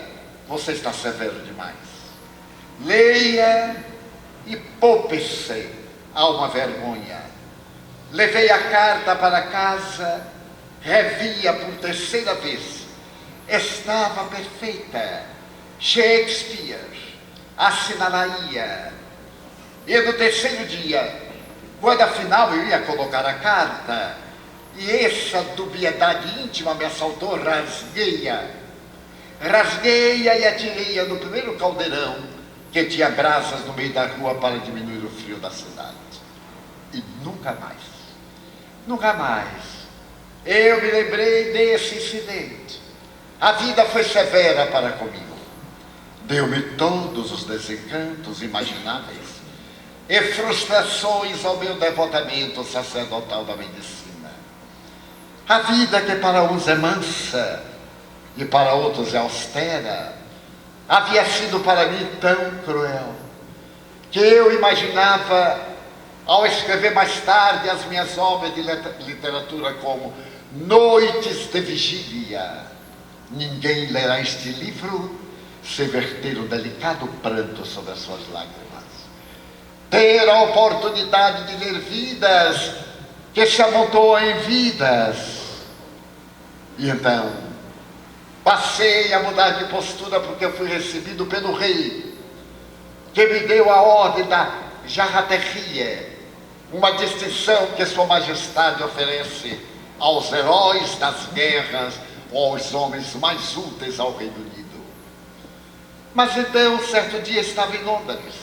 você está severo demais. Leia e poupe-se a uma vergonha. Levei a carta para casa, revi-a por terceira vez. Estava perfeita. Shakespeare assinalaria. E no terceiro dia, quando afinal eu ia colocar a carta, e essa dubiedade íntima me assaltou, rasguei-a e atirei-a no primeiro caldeirão que tinha brasas no meio da rua para diminuir o frio da cidade. E nunca mais eu me lembrei desse incidente. A vida foi severa para comigo. Deu-me todos os desencantos imagináveis e frustrações ao meu devotamento sacerdotal da medicina. A vida, que para uns é mansa e para outros é austera, havia sido para mim tão cruel, que eu imaginava, ao escrever mais tarde as minhas obras de literatura como Noites de Vigília: ninguém lerá este livro se verter um delicado pranto sobre as suas lágrimas. Ter a oportunidade de ler vidas que se amontoam em vidas. E então, passei a mudar de postura, porque eu fui recebido pelo rei, que me deu a ordem da Jarrateria, uma distinção que Sua Majestade oferece aos heróis das guerras os homens mais úteis ao Reino Unido. Mas então, certo dia, estava em Londres.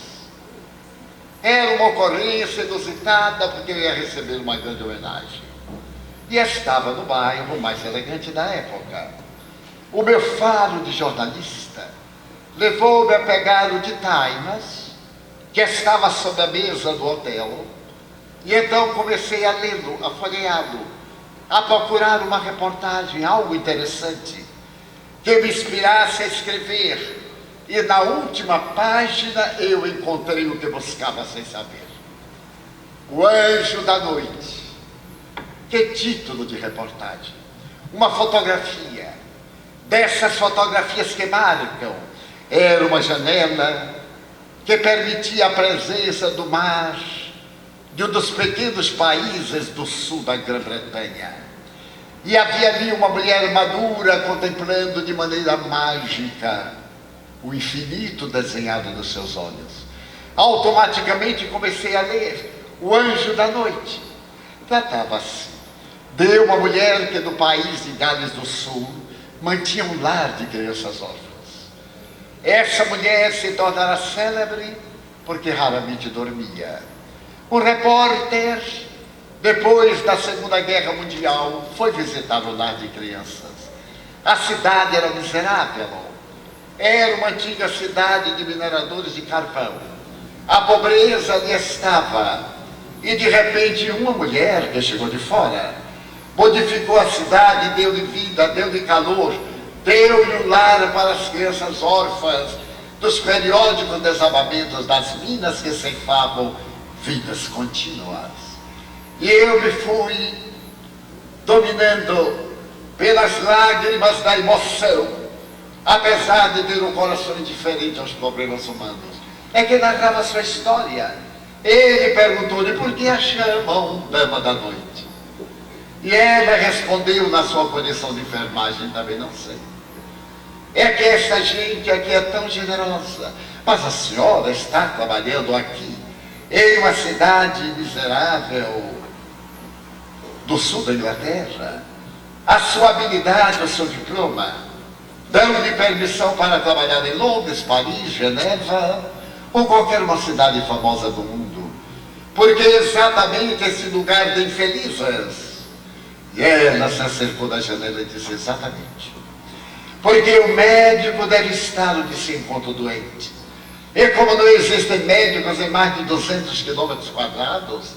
Era uma ocorrência inusitada, porque eu ia receber uma grande homenagem. E estava no bairro mais elegante da época. O meu faro de jornalista levou-me a pegar o The Times, que estava sobre a mesa do hotel, e então comecei a lê-lo, a folheá-lo, a procurar uma reportagem, algo interessante, que me inspirasse a escrever. E na última página eu encontrei o que buscava sem saber. O Anjo da Noite. Que título de reportagem! Uma fotografia, dessas fotografias que marcam. Era uma janela que permitia a presença do mar de um dos pequenos países do sul da Grã-Bretanha. E havia ali uma mulher madura contemplando de maneira mágica o infinito desenhado nos seus olhos. Automaticamente comecei a ler O Anjo da Noite. Tratava-se de uma mulher que no país de Gales do Sul mantinha um lar de crianças órfãs. Essa mulher se tornara célebre porque raramente dormia. Um repórter, depois da Segunda Guerra Mundial, foi visitar o lar de crianças. A cidade era miserável. Era uma antiga cidade de mineradores de carvão. A pobreza ali estava. E de repente uma mulher que chegou de fora modificou a cidade, deu-lhe vida, deu-lhe calor, deu-lhe um lar para as crianças órfãs dos periódicos desabamentos das minas que ceifavam vidas contínuas. E eu me fui dominando pelas lágrimas da emoção, apesar de ter um coração indiferente aos problemas humanos. É que narrava sua história. Ele perguntou-lhe por que a chamam Dama da Noite. E ela respondeu na sua condição de enfermagem, também não sei. É que essa gente aqui é tão generosa, mas a senhora está trabalhando aqui em uma cidade miserável do sul da Inglaterra. A sua habilidade, o seu diploma, dão-lhe permissão para trabalhar em Londres, Paris, Geneva ou qualquer uma cidade famosa do mundo, porque exatamente esse lugar de infelizes. E ela se acercou da janela e disse: exatamente, porque o médico deve estar onde se encontra o doente. E como não existem médicos em mais de 200 quilômetros quadrados,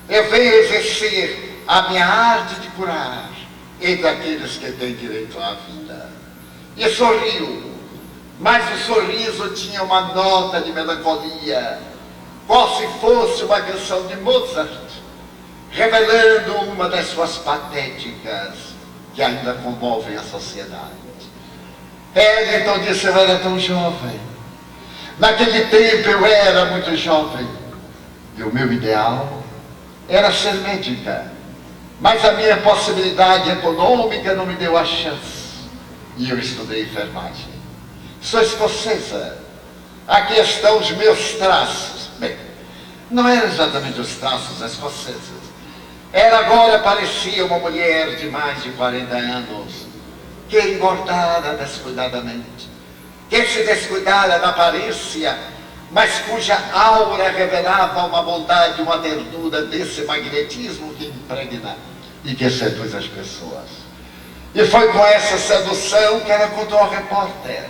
eu venho exercer a minha arte de curar entre aqueles que têm direito à vida. E sorriu, mas o sorriso tinha uma nota de melancolia, qual se fosse uma canção de Mozart, revelando uma das suas patéticas que ainda comovem a sociedade. Ela então disse: eu era tão jovem, naquele tempo eu era muito jovem, e o meu ideal era ser médica, mas a minha possibilidade econômica não me deu a chance, e eu estudei enfermagem. Sou escocesa, aqui estão os meus traços. Bem, não eram exatamente os traços escoceses. Ela agora parecia uma mulher de mais de 40 anos, que engordara descuidadamente, que se descuidara da aparência, mas cuja aura revelava uma bondade, uma ternura desse magnetismo que impregna e que seduz as pessoas. E foi com essa sedução que ela contou ao repórter.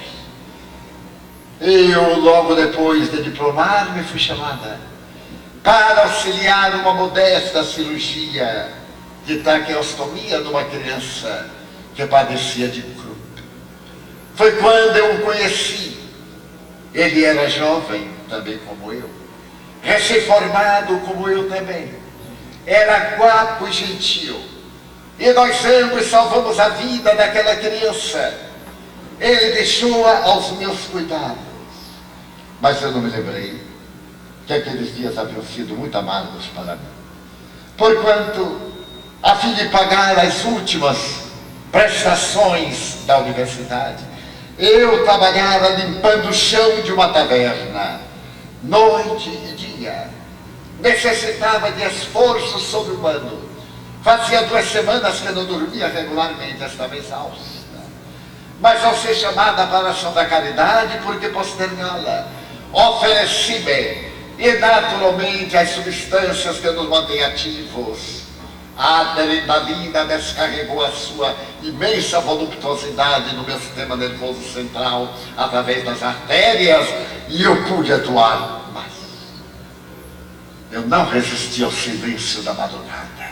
Eu, logo depois de diplomar-me, fui chamada para auxiliar uma modesta cirurgia de traqueostomia numa criança que padecia de Krupp. Foi quando eu o conheci. Ele era jovem, também como eu, recém-formado como eu também. Era guapo e gentil. E nós ambos salvamos a vida daquela criança. Ele deixou-a aos meus cuidados. Mas eu não me lembrei que aqueles dias haviam sido muito amargos para mim. Porquanto, a fim de pagar as últimas prestações da universidade, eu trabalhava limpando o chão de uma taverna, noite e dia. Necessitava de esforço sobre-humano. Fazia 2 semanas que eu não dormia regularmente, estava exausto. mas ao ser chamada para a ação da caridade, por que postergá-la? Ofereci-me, e naturalmente as substâncias que nos mantêm ativos. A adrenalina descarregou a sua imensa voluptuosidade no meu sistema nervoso central, através das artérias, e eu pude atuar. Mas eu não resisti ao silêncio da madrugada.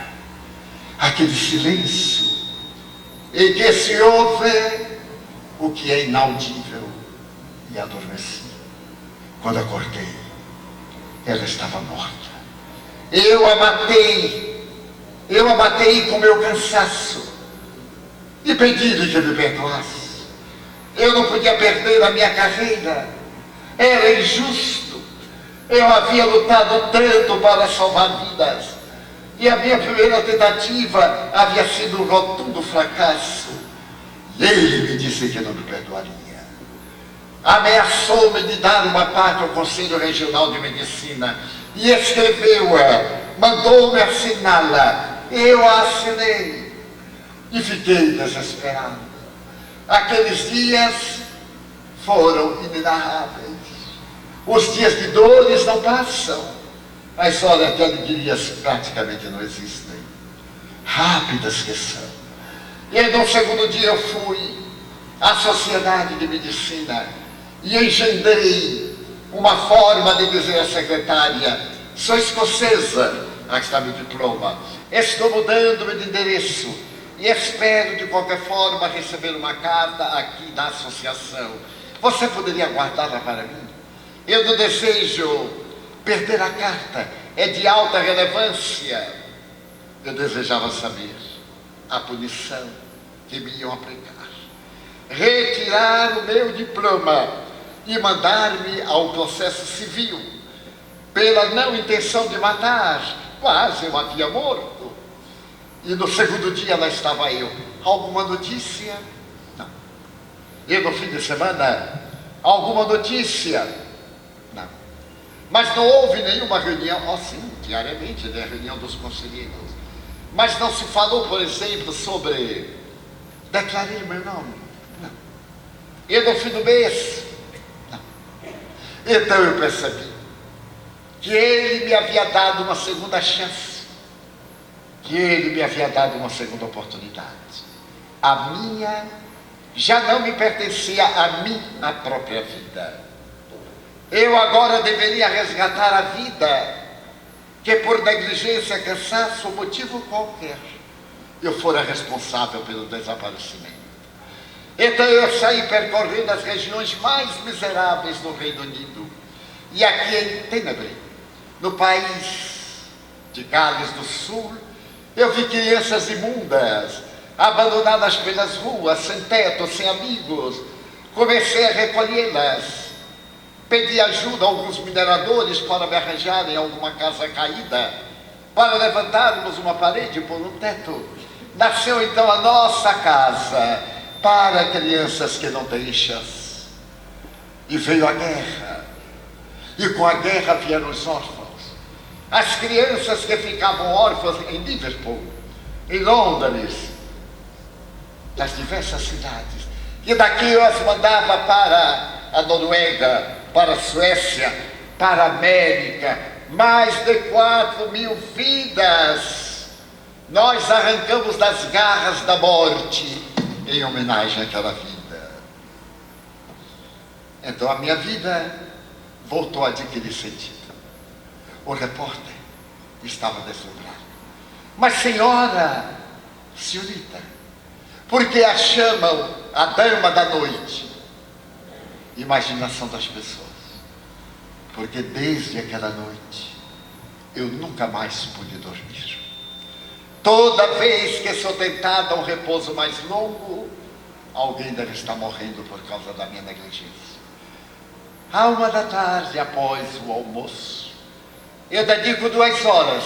Aquele silêncio em que se ouve o que é inaudível, e adormeci. Quando acordei, ela estava morta. Eu a matei com meu cansaço e pedi-lhe que me perdoasse. Eu não podia perder a minha carreira, era injusto. Eu havia lutado tanto para salvar vidas, e a minha primeira tentativa havia sido um rotundo fracasso. E ele me disse que não me perdoaria. Ameaçou-me de dar uma parte ao Conselho Regional de Medicina e escreveu-a, mandou-me assiná-la. Eu a assinei e fiquei desesperado. Aqueles dias foram inenarráveis. Os dias de dores não passam, as horas de alegrias praticamente não existem. Rápidas que são. E no segundo dia eu fui à Sociedade de Medicina e engendrei uma forma de dizer à secretária: sou escocesa, aqui está meu diploma, estou mudando-me de endereço e espero de qualquer forma receber uma carta aqui da associação. Você poderia guardá-la para mim? Eu não desejo perder a carta, é de alta relevância. Eu desejava saber a punição que me iam aplicar. Retirar o meu diploma e mandar-me ao processo civil pela não intenção de matar. Quase eu havia morto. E no segundo dia lá estava eu. Alguma notícia? Não. E no fim de semana, alguma notícia? Não. Mas não houve nenhuma reunião, sim, diariamente, né, a reunião dos conselheiros. Mas não se falou, por exemplo, sobre declarei meu nome. Não. E no fim do mês? Não. Então eu percebi que ele me havia dado uma segunda chance, que ele me havia dado uma segunda oportunidade. A minha já não me pertencia a mim, a própria vida. Eu agora deveria resgatar a vida que por negligência, cansaço ou motivo qualquer eu fora responsável pelo desaparecimento. Então eu saí percorrendo as regiões mais miseráveis do Reino Unido. E aqui em Tenebre, no país de Gales do Sul, eu vi crianças imundas, abandonadas pelas ruas, sem teto, sem amigos. Comecei a recolhê-las. Pedi ajuda a alguns mineradores para me arranjarem alguma casa caída, para levantarmos uma parede por um teto. Nasceu então a nossa casa para crianças que não têm chance. E veio a guerra. E com a guerra vieram os órfãos. As crianças que ficavam órfãs em Liverpool, em Londres, das diversas cidades. E daqui eu as mandava para a Noruega, para a Suécia, para a América. Mais de 4.000 vidas nós arrancamos das garras da morte em homenagem àquela vida. Então a minha vida voltou a adquirir sentido. O repórter estava deslumbrado. Mas senhorita, por que a chamam a dama da noite? Imaginação das pessoas. Porque desde aquela noite eu nunca mais pude dormir. Toda vez que sou tentado a um repouso mais longo, alguém deve estar morrendo por causa da minha negligência. À 13h, após o almoço, eu dedico 2 horas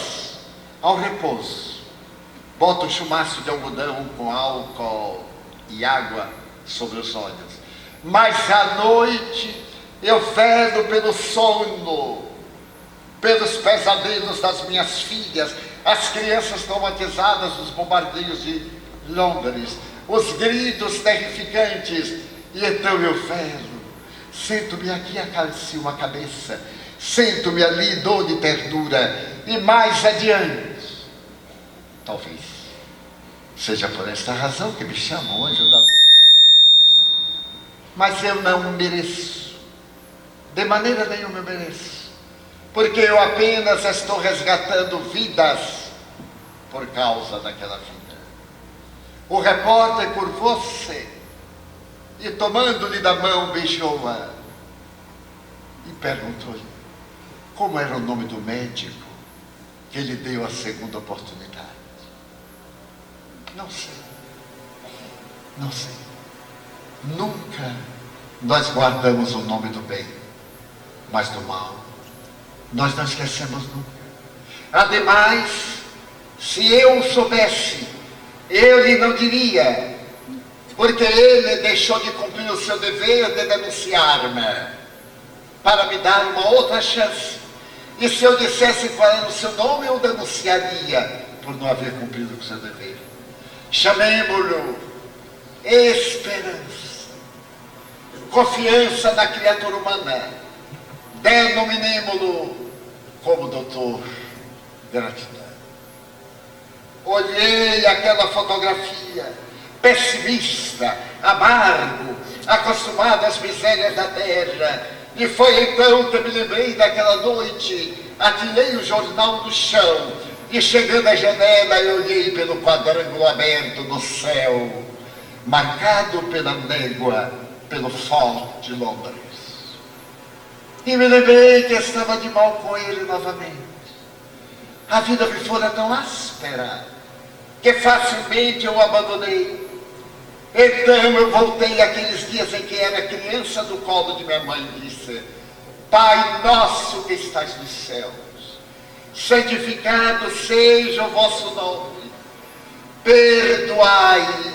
ao repouso. Boto um chumaço de algodão com álcool e água sobre os olhos. Mas à noite eu velo pelo sono, pelos pesadelos das minhas filhas, as crianças traumatizadas dos bombardeios de Londres, os gritos terrificantes. E então eu ferro, sento-me aqui, acaricio a cabeça, sento-me ali, dor de ternura, e mais adiante, talvez seja por esta razão que me chamam anjo da... Mas eu não mereço, de maneira nenhuma eu mereço, porque eu apenas estou resgatando vidas por causa daquela vida. O repórter, por você, e tomando-lhe da mão, beijou-a e perguntou-lhe como era o nome do médico que lhe deu a segunda oportunidade. Não sei, não sei. Nunca nós guardamos o nome do bem, mas do mal nós não esquecemos nunca. Ademais, se eu soubesse, eu lhe não diria, porque ele deixou de cumprir o seu dever de denunciar-me para me dar uma outra chance. E se eu dissesse qual era o seu nome, eu denunciaria por não haver cumprido o seu dever. Chamemo-lo esperança, confiança na criatura humana. Denominemo-lo como doutor gratidão. Olhei aquela fotografia, pessimista, amargo, acostumado às misérias da terra, e foi então que me lembrei daquela noite. Atirei o jornal no chão e, chegando à janela, eu olhei pelo quadrângulo aberto no céu, marcado pela négua, pelo forte de Londres, e me lembrei que estava de mal com ele novamente. A vida me fora tão áspera que facilmente eu abandonei. Então eu voltei àqueles dias em que era criança do colo de minha mãe e disse: Pai nosso que estás nos céus, santificado seja o vosso nome, perdoai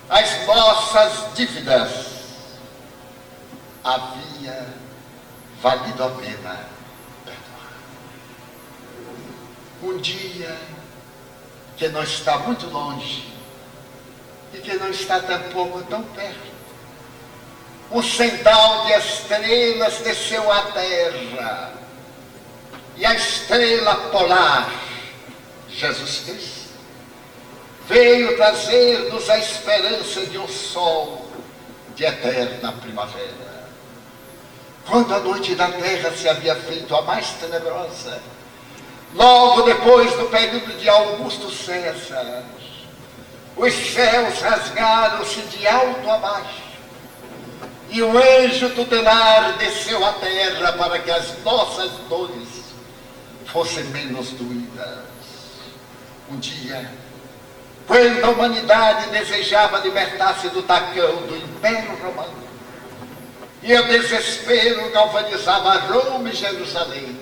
as nossas dívidas. Havia valido a pena perdoar. Um dia que não está muito longe e que não está tampouco tão perto, um cendal de estrelas desceu à terra, e a estrela polar, Jesus Cristo, veio trazer-nos a esperança de um sol de eterna primavera. Quando a noite da terra se havia feito a mais tenebrosa, logo depois do período de Augusto César, os céus rasgaram-se de alto a baixo, e o anjo tutelar desceu à terra para que as nossas dores fossem menos doídas. Um dia, quando a humanidade desejava libertar-se do tacão do Império Romano, e o desespero galvanizava Roma e Jerusalém.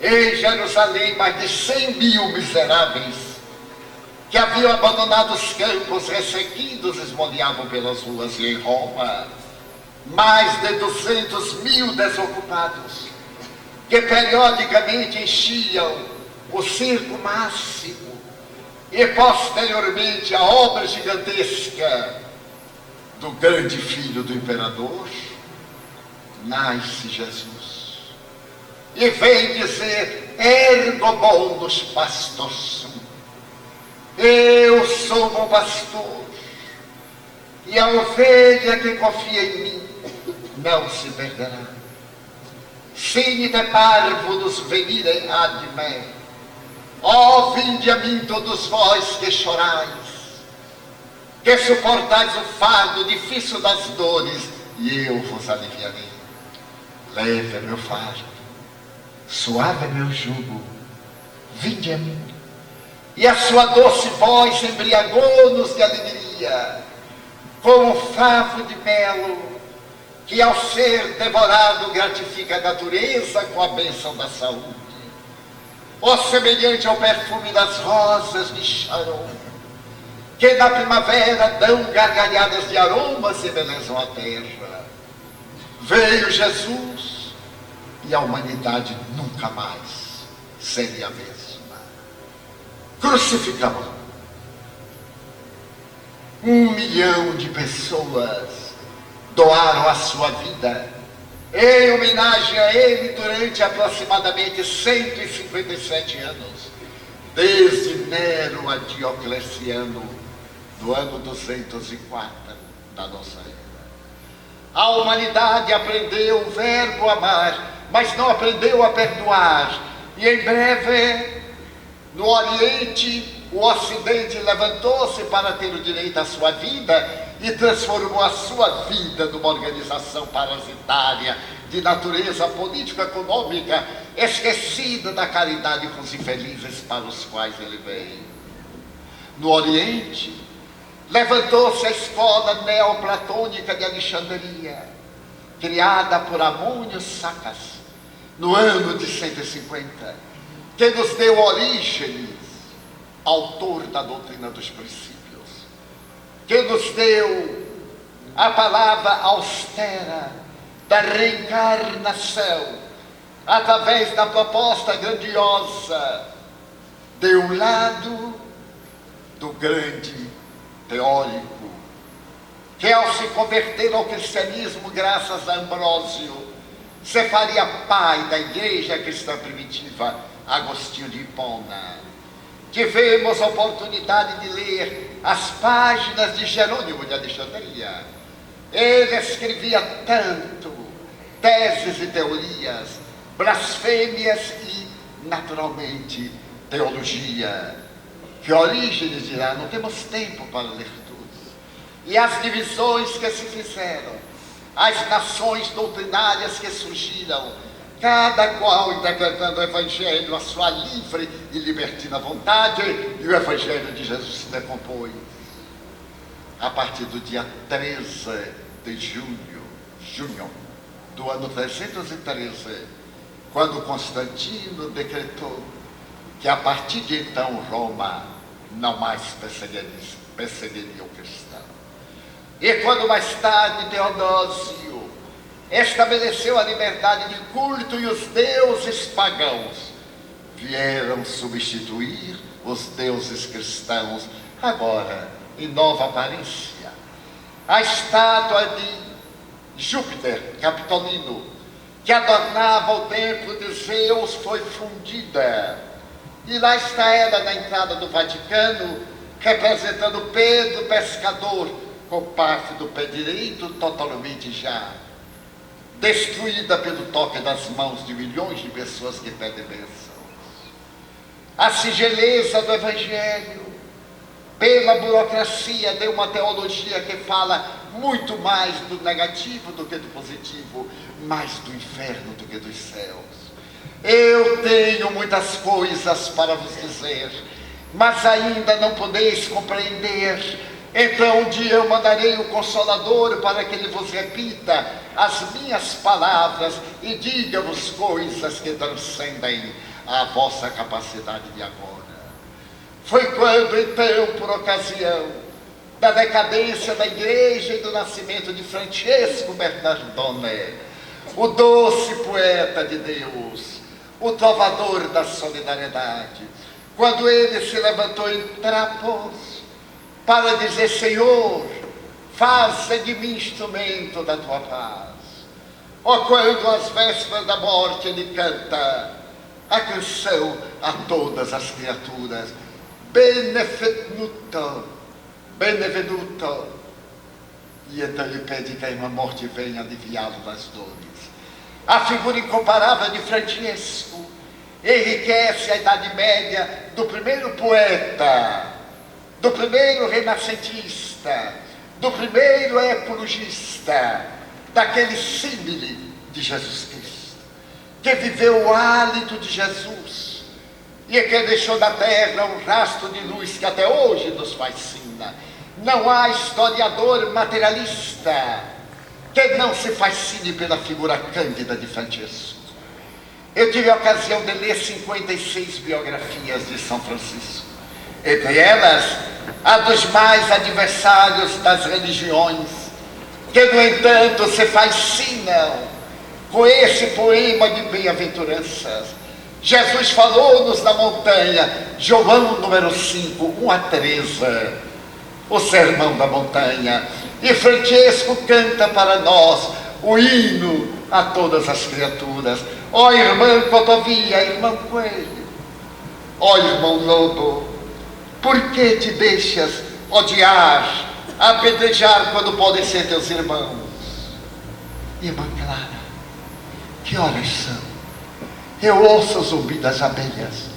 Em Jerusalém, mais de 100 mil miseráveis que haviam abandonado os campos ressequidos esmoleavam pelas ruas, e em Roma, mais de 200 mil desocupados que periodicamente enchiam o circo máximo, e posteriormente a obra gigantesca do grande filho do imperador. Nasce Jesus e vem dizer: ergo bonus pastor sum. Eu sou bom pastor, e a ovelha que confia em mim não se perderá. Sine de parvulus venire ad me. Ó, vinde a mim todos vós que chorais, que suportais o fardo difícil das dores, e eu vos aliviarei. Leve meu fardo, suave meu jugo, vinde a mim. E a sua doce voz embriagou-nos de alegria, como um favo de mel, que ao ser devorado gratifica a natureza com a bênção da saúde. Ou semelhante ao perfume das rosas de Sharon, que na primavera dão gargalhadas de aromas e belezam a terra. Veio Jesus, e a humanidade nunca mais seria a mesma. Crucificamos. 1 milhão de pessoas doaram a sua vida em homenagem a ele durante aproximadamente 157 anos, desde Nero a Diocleciano, do ano 204 da nossa era. A humanidade aprendeu o verbo amar, mas não aprendeu a perdoar. E em breve, no Oriente, o Ocidente levantou-se para ter o direito à sua vida e transformou a sua vida numa organização parasitária de natureza político-econômica, esquecida da caridade com os infelizes para os quais ele veio. No Oriente, levantou-se a escola neoplatônica de Alexandria, criada por Amônio Sacas, no ano de 150, que nos deu Orígenes, autor da doutrina dos princípios, que nos deu a palavra austera da reencarnação, através da proposta grandiosa de um lado do grande teórico, que ao se converter ao cristianismo graças a Ambrósio, se faria pai da igreja cristã primitiva, Agostinho de Hipona. Tivemos a oportunidade de ler as páginas de Jerônimo de Alexandria. Ele escrevia tanto, teses e teorias, blasfêmias e, naturalmente, teologia, que Orígenes dirá, não temos tempo para ler tudo. E as divisões que se fizeram, as nações doutrinárias que surgiram, cada qual interpretando o Evangelho à sua livre e libertina vontade, e o Evangelho de Jesus se decompôs. A partir do dia 13 de junho do ano 313, quando Constantino decretou que a partir de então Roma não mais perseguiria o cristão. E quando mais tarde Teodósio estabeleceu a liberdade de culto e os deuses pagãos vieram substituir os deuses cristãos, agora em nova aparência. A estátua de Júpiter Capitolino, que adornava o templo de Zeus, foi fundida. E lá está ela na entrada do Vaticano, representando Pedro pescador, com parte do pé direito totalmente já destruída pelo toque das mãos de milhões de pessoas que pedem bênçãos. A singeleza do Evangelho, pela burocracia, deu uma teologia que fala muito mais do negativo do que do positivo, mais do inferno do que dos céus. Eu tenho muitas coisas para vos dizer, mas ainda não podeis compreender. Então um dia eu mandarei o Consolador para que ele vos repita as minhas palavras e diga-vos coisas que transcendem a vossa capacidade de agora. Foi quando então, por ocasião da decadência da igreja e do nascimento de Francesco Bernardone, o doce poeta de Deus, o trovador da solidariedade, quando ele se levantou em Trapos para dizer: Senhor, faça de mim instrumento da tua paz. Ou quando às vésperas da morte ele canta a canção a todas as criaturas: Benevenuto, Benevenuto. E então ele pede que a irmã morte venha aliviá-lo das dores. A figura incomparável de Francesco enriquece a Idade Média do primeiro poeta, do primeiro renascentista, do primeiro ecologista, daquele símile de Jesus Cristo, que viveu o hálito de Jesus e que deixou na terra um rastro de luz que até hoje nos fascina. Não há historiador materialista que não se fascine pela figura cândida de Francesco. Eu tive a ocasião de ler 56 biografias de São Francisco, entre elas a dos mais adversários das religiões, que no entanto se fascinam com esse poema de bem-aventuranças. Jesus falou-nos na montanha, João número 5, 1 a 13. o sermão da montanha. E Francesco canta para nós o hino a todas as criaturas. Ó irmã Cotovia, irmão Coelho, ó irmão Lobo, por que te deixas odiar, apedrejar quando podem ser teus irmãos? Irmã Clara, que horas são? Eu ouço o zumbi das abelhas.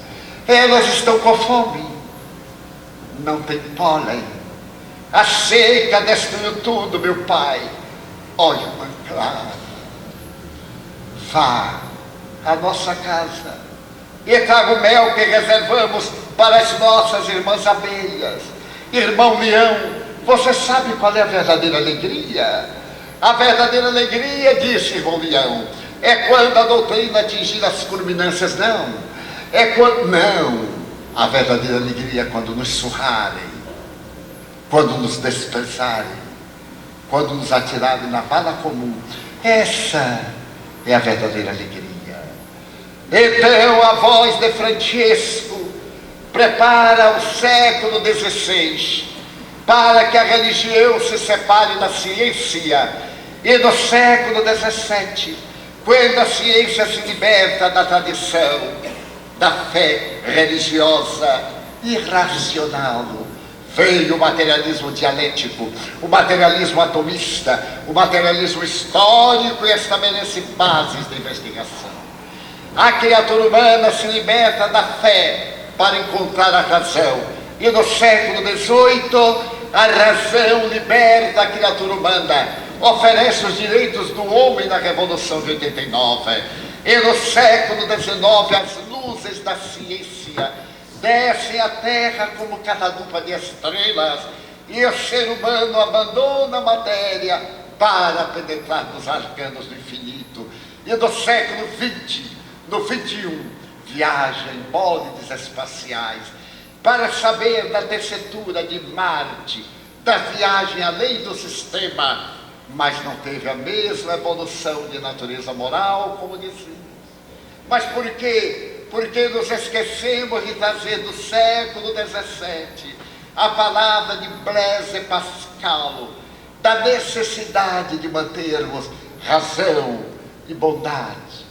Elas estão com fome. Não tem pólen. A seca destruiu tudo, meu pai. Ó irmã Clara, vá à nossa casa e traga o mel que reservamos para as nossas irmãs abelhas. Irmão Leão, você sabe qual é a verdadeira alegria? A verdadeira alegria, disse irmão Leão, é quando a doutrina atingir as culminâncias, não. É quando, não. A verdadeira alegria é quando nos surrarem, quando nos desprezarem, quando nos atirarem na vala comum. Essa é a verdadeira alegria. Então a voz de Francesco prepara o século XVI para que a religião se separe da ciência. E no século XVII, quando a ciência se liberta da tradição, da fé religiosa irracional, veio o materialismo dialético, o materialismo atomista, o materialismo histórico, e estabelece bases de investigação. A criatura humana se liberta da fé para encontrar a razão. E no século XVIII, a razão liberta a criatura humana, oferece os direitos do homem na Revolução de 89. E no século XIX, as luzes da ciência descem à Terra como catadupa de estrelas, e o ser humano abandona a matéria para penetrar nos arcanos do infinito. E no século XX, no XXI, viaja em bólides espaciais para saber da tessitura de Marte, da viagem além do sistema, mas não teve a mesma evolução de natureza moral como dizia. Mas por quê? Porque nos esquecemos de trazer do século XVII a palavra de Blaise Pascal, da necessidade de mantermos razão e bondade,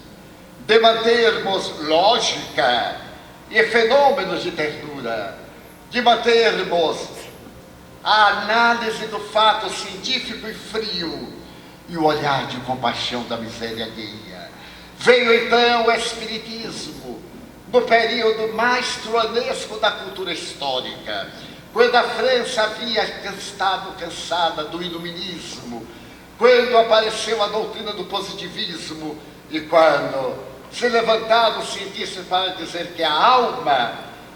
de mantermos lógica e fenômenos de ternura, de mantermos a análise do fato científico e frio e o olhar de compaixão da miséria alheia. Veio então o Espiritismo, no período mais troanesco da cultura histórica, quando a França havia estado cansada do iluminismo, quando apareceu a doutrina do positivismo e quando se levantaram os cientistas para dizer que a alma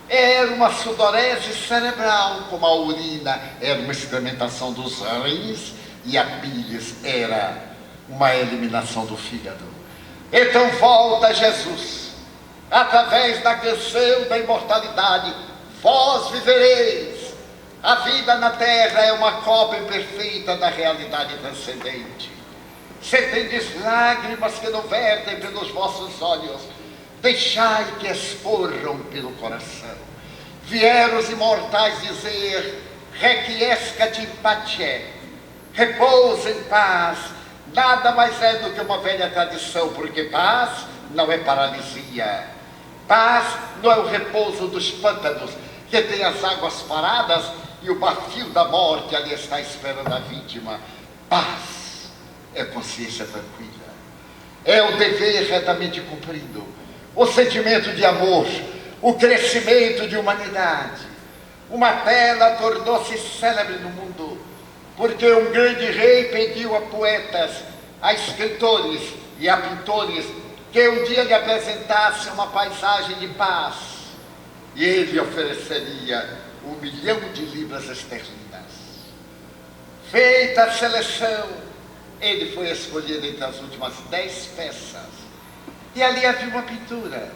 era uma sudorese cerebral, como a urina era uma experimentação dos rins e a bilis era uma eliminação do fígado. Então volta Jesus, através da canção da imortalidade: vós vivereis. A vida na terra é uma cópia perfeita da realidade transcendente. Se tendes lágrimas que não vertem pelos vossos olhos, deixai que escorram pelo coração. Vieram os imortais dizer: requiescat in pace, repousa em paz. Nada mais é do que uma velha tradição, porque paz não é paralisia. Paz não é o repouso dos pântanos, que tem as águas paradas e o bafio da morte ali está esperando a vítima. Paz é consciência tranquila, é o dever retamente cumprido, o sentimento de amor, o crescimento de humanidade. Uma tela tornou-se célebre no mundo, porque um grande rei pediu a poetas, a escritores e a pintores que um dia lhe apresentasse uma paisagem de paz, e ele ofereceria 1 milhão de libras esterlinas. Feita a seleção, ele foi escolhido entre as últimas 10 peças, e ali havia uma pintura.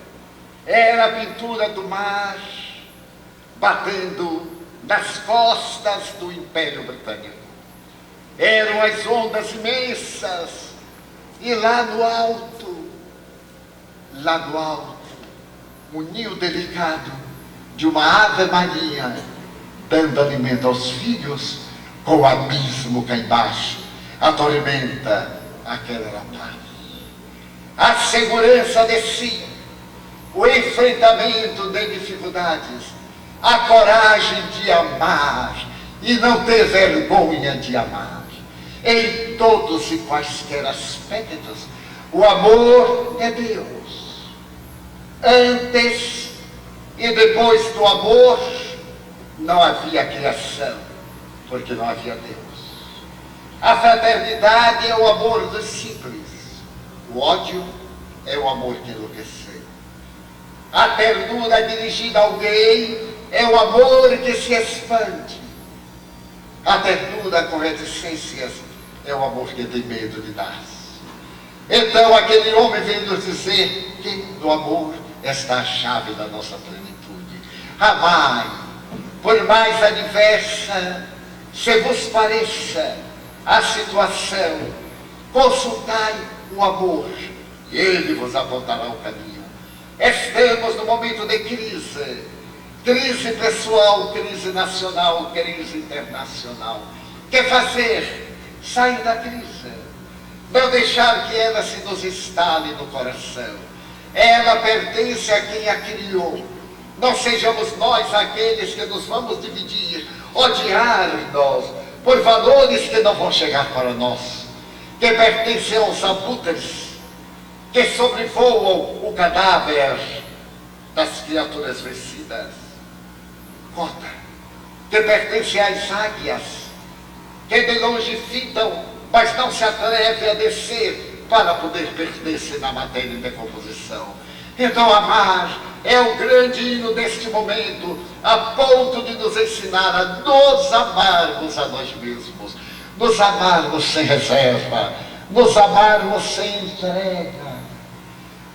Era a pintura do mar batendo nas costas do Império Britânico. Eram as ondas imensas, e lá no alto, um ninho delicado de uma Ave Maria dando alimento aos filhos, com o abismo cá embaixo, a tormenta, aquela era a paz. A segurança de si, o enfrentamento de dificuldades, a coragem de amar e não ter vergonha de amar. Em todos e quaisquer aspectos, o amor é Deus. Antes e depois do amor, não havia criação, porque não havia Deus. A fraternidade é o amor dos simples. O ódio é o amor que enlouqueceu. A ternura dirigida a alguém é o amor que se expande. A ternura com reticências é o amor que tem medo de dar. Então aquele homem veio nos dizer que no amor está a chave da nossa plenitude. Amai, por mais adversa se vos pareça a situação, consultai o amor e ele vos apontará o caminho. Estamos no momento de crise, crise pessoal, crise nacional, crise internacional. Que fazer? Sair da crise, não deixar que ela se nos instale no coração. Ela pertence a quem a criou. Não sejamos nós aqueles que nos vamos dividir, odiar-nos por valores que não vão chegar para nós, que pertencem aos abutres que sobrevoam o cadáver das criaturas vencidas. Cota, que pertence às águias, que de longe fitam, mas não se atreve a descer para poder perder-se na matéria em decomposição. Então amar é o grande hino deste momento, a ponto de nos ensinar a nos amarmos a nós mesmos, nos amarmos sem reserva, nos amarmos sem entrega,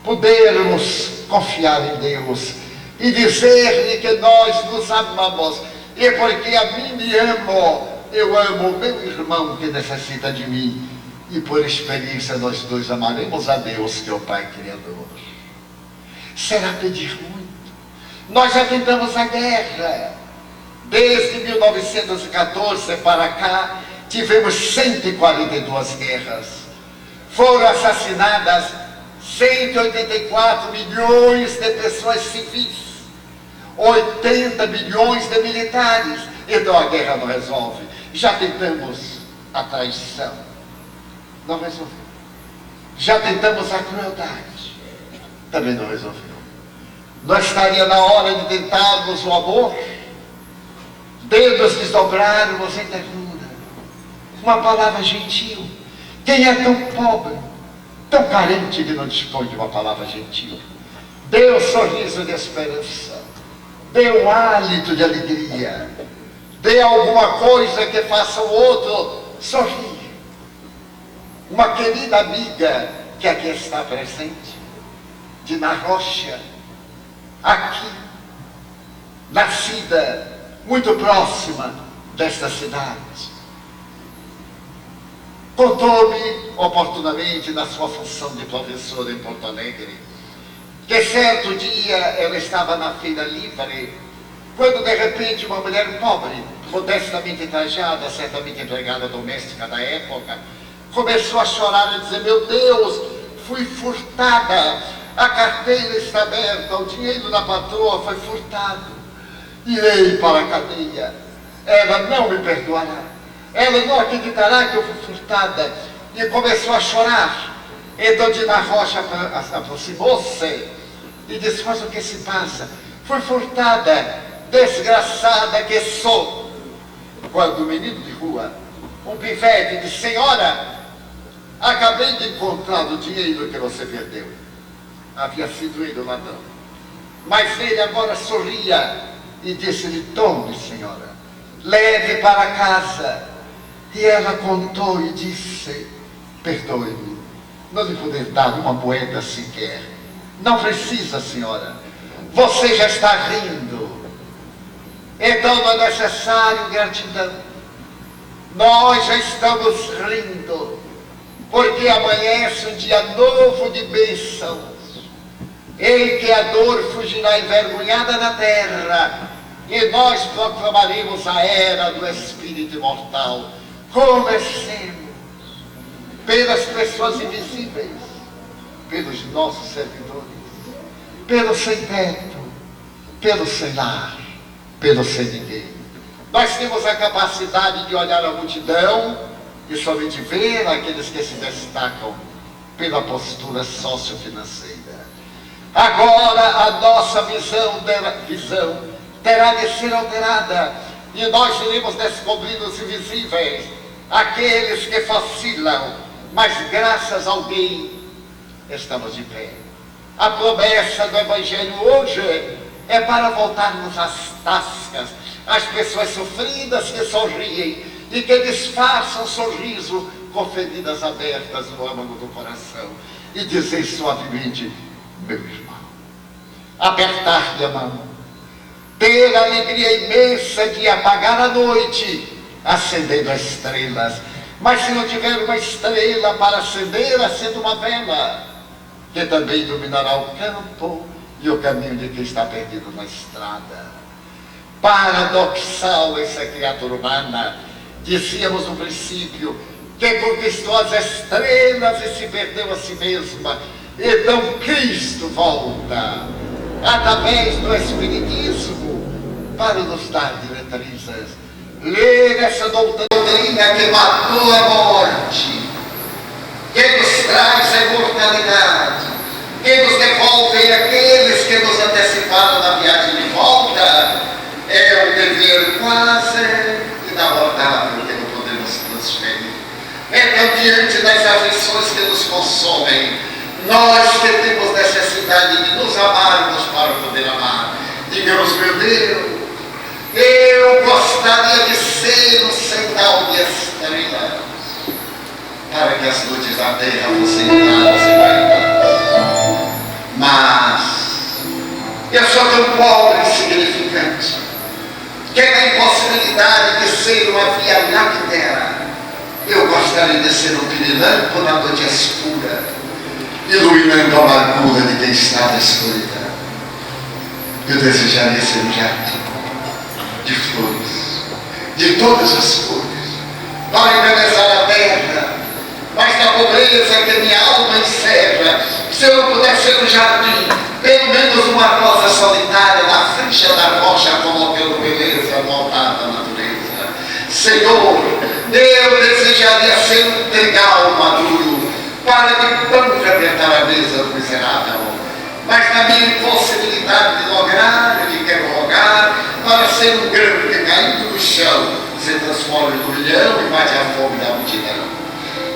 podermos confiar em Deus e dizer-lhe que nós nos amamos, e porque a mim me amo, eu amo o meu irmão que necessita de mim, e por experiência nós dois amaremos a Deus, que é o Pai Criador. Será pedir muito? Nós já tentamos a guerra. Desde 1914 para cá, tivemos 142 guerras. Foram assassinadas 184 milhões de pessoas civis, 80 milhões de militares. Então a guerra não resolve. Já tentamos a traição, não resolveu. Já tentamos a crueldade, também não resolveu. Não estaria na hora de tentarmos o amor, de nos desdobrarmos em ternura, uma palavra gentil? Quem é tão pobre, tão carente que não dispõe de uma palavra gentil? Dê um sorriso de esperança, dê um hálito de alegria, dê alguma coisa que faça o outro sorrir. Uma querida amiga que aqui está presente, Dina Rocha, aqui, nascida muito próxima desta cidade, contou-me oportunamente, na sua função de professora em Porto Alegre, que certo dia ela estava na feira livre, quando de repente uma mulher pobre, modestamente trajada, certamente empregada doméstica da época, começou a chorar e dizer: meu Deus, fui furtada, a carteira está aberta, o dinheiro da patroa foi furtado, irei para a cadeia, ela não me perdoará, ela não acreditará que eu fui furtada. E começou a chorar. Então Dina Rocha aproximou-se e disse: mas o que se passa? Fui furtada, desgraçada que sou. Quando o menino de rua, um pivete, disse: senhora, acabei de encontrar o dinheiro que você perdeu. Havia sido ele o ladrão. Mas ele agora sorria e disse-lhe: tome, senhora, leve para casa. E ela contou e disse: perdoe-me, não lhe poder dar uma moeda sequer. Não precisa, senhora, você já está rindo. Então não é necessário gratidão. Nós já estamos rindo, porque amanhece um dia novo de bênçãos, em que a dor fugirá envergonhada da terra, e nós proclamaremos a era do Espírito imortal. Comecemos pelas pessoas invisíveis, pelos nossos servidores, pelo sem teto, pelo sem lar, pelo sem ninguém. Nós temos a capacidade de olhar a multidão e somente ver aqueles que se destacam pela postura sociofinanceira. Agora a nossa visão terá de ser alterada e nós iremos descobrir os invisíveis, aqueles que vacilam, mas graças a alguém estamos de pé. A promessa do Evangelho hoje é para voltarmos às tascas, às pessoas sofridas que sorriem e que disfarçam sorriso com feridas abertas no âmago do coração e dizer suavemente: meu irmão, apertar-lhe a mão, ter a alegria imensa de apagar a noite acendendo as estrelas. Mas se não tiver uma estrela para acender, acenda uma vela, que também iluminará o campo e o caminho de quem está perdido na estrada. Paradoxal essa criatura humana, dizíamos no princípio, que conquistou as estrelas e se perdeu a si mesma. Então Cristo volta, através do Espiritismo, para nos dar diretrizes. Ler essa doutrina que matou a morte, que nos traz a imortalidade, que nos devolve aqueles que nos anteciparam na viagem de volta, é um dever quase inabordável que não podemos transferir. Então, diante das aflições que nos consomem, nós que temos necessidade de nos amarmos para poder amar, digamos: meu Deus, eu gostaria de ser um sinal de estrelas, para que as luzes da terra fossem claras e brilhantes. Mas eu sou tão pobre e insignificante, que na impossibilidade de ser uma via láctea, eu gostaria de ser um pirilampo na noite escura, iluminando a amargura de quem está na escuridão. Eu desejaria ser um jardim de flores, de todas as cores, para embelezar a terra, mas na pobreza que minha alma encerra, se eu não puder ser um jardim, pelo menos uma rosa solitária na frincha da rocha, colocando beleza no altar da natureza. Senhor, eu desejaria ser um trigal maduro, para de pão frequentar a mesa do miserável. Mas na minha impossibilidade de lograr, eu lhe quero rogar, para ser um grão que caindo no chão se transforma em turbilhão e bate a fome da multidão.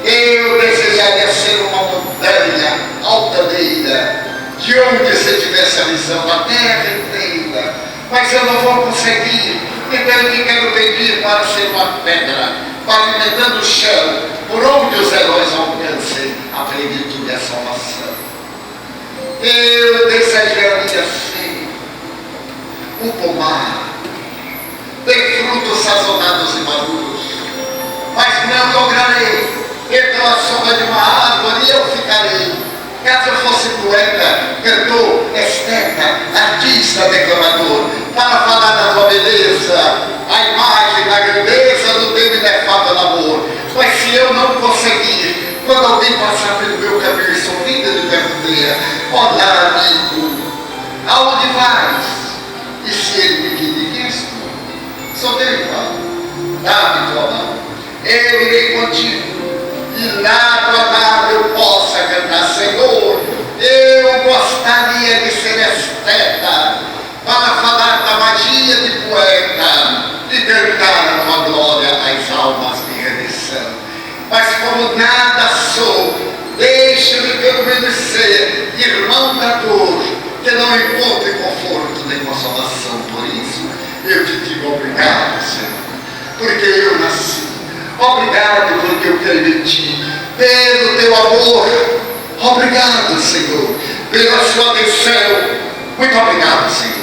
Eu desejaria ser uma montanha altaneira, de onde se tivesse a visão da terra inteira, mas eu não vou conseguir, então eu lhe quero pedir para ser uma pedra, pavimentando o chão, por onde os heróis alcancem a plenitude e a salvação. Eu desejaria ser um pomar, ter frutos sazonados e maduros, mas não lograrei. Então a sombra de uma árvore eu ficarei. Caso eu fosse poeta, cantor, esteta, artista, declamador, para falar da tua beleza, a imagem da grandeza do teu inefável amor. Mas se eu não conseguir, quando alguém passar pelo meu caminho e sorrindo, ele perguntar: olá, amigo, aonde vais? E se ele me pedir: quem és tu? Sou teu irmão, dá-me tua mão, eu irei contigo, e lado a lado eu possa cantar: Senhor, eu gostaria de ser esteta, para falar da magia de poeta e cantar a tua glória às almas de redenção. Mas como nada sou, deixe-me pelo menos ser irmão da dor, que não encontre conforto nem consolação. Por isso eu te digo obrigado, Senhor, porque eu nasci. Obrigado porque eu creio em ti, pelo teu amor. Obrigado, Senhor, pela sua atenção. Muito obrigado, Senhor.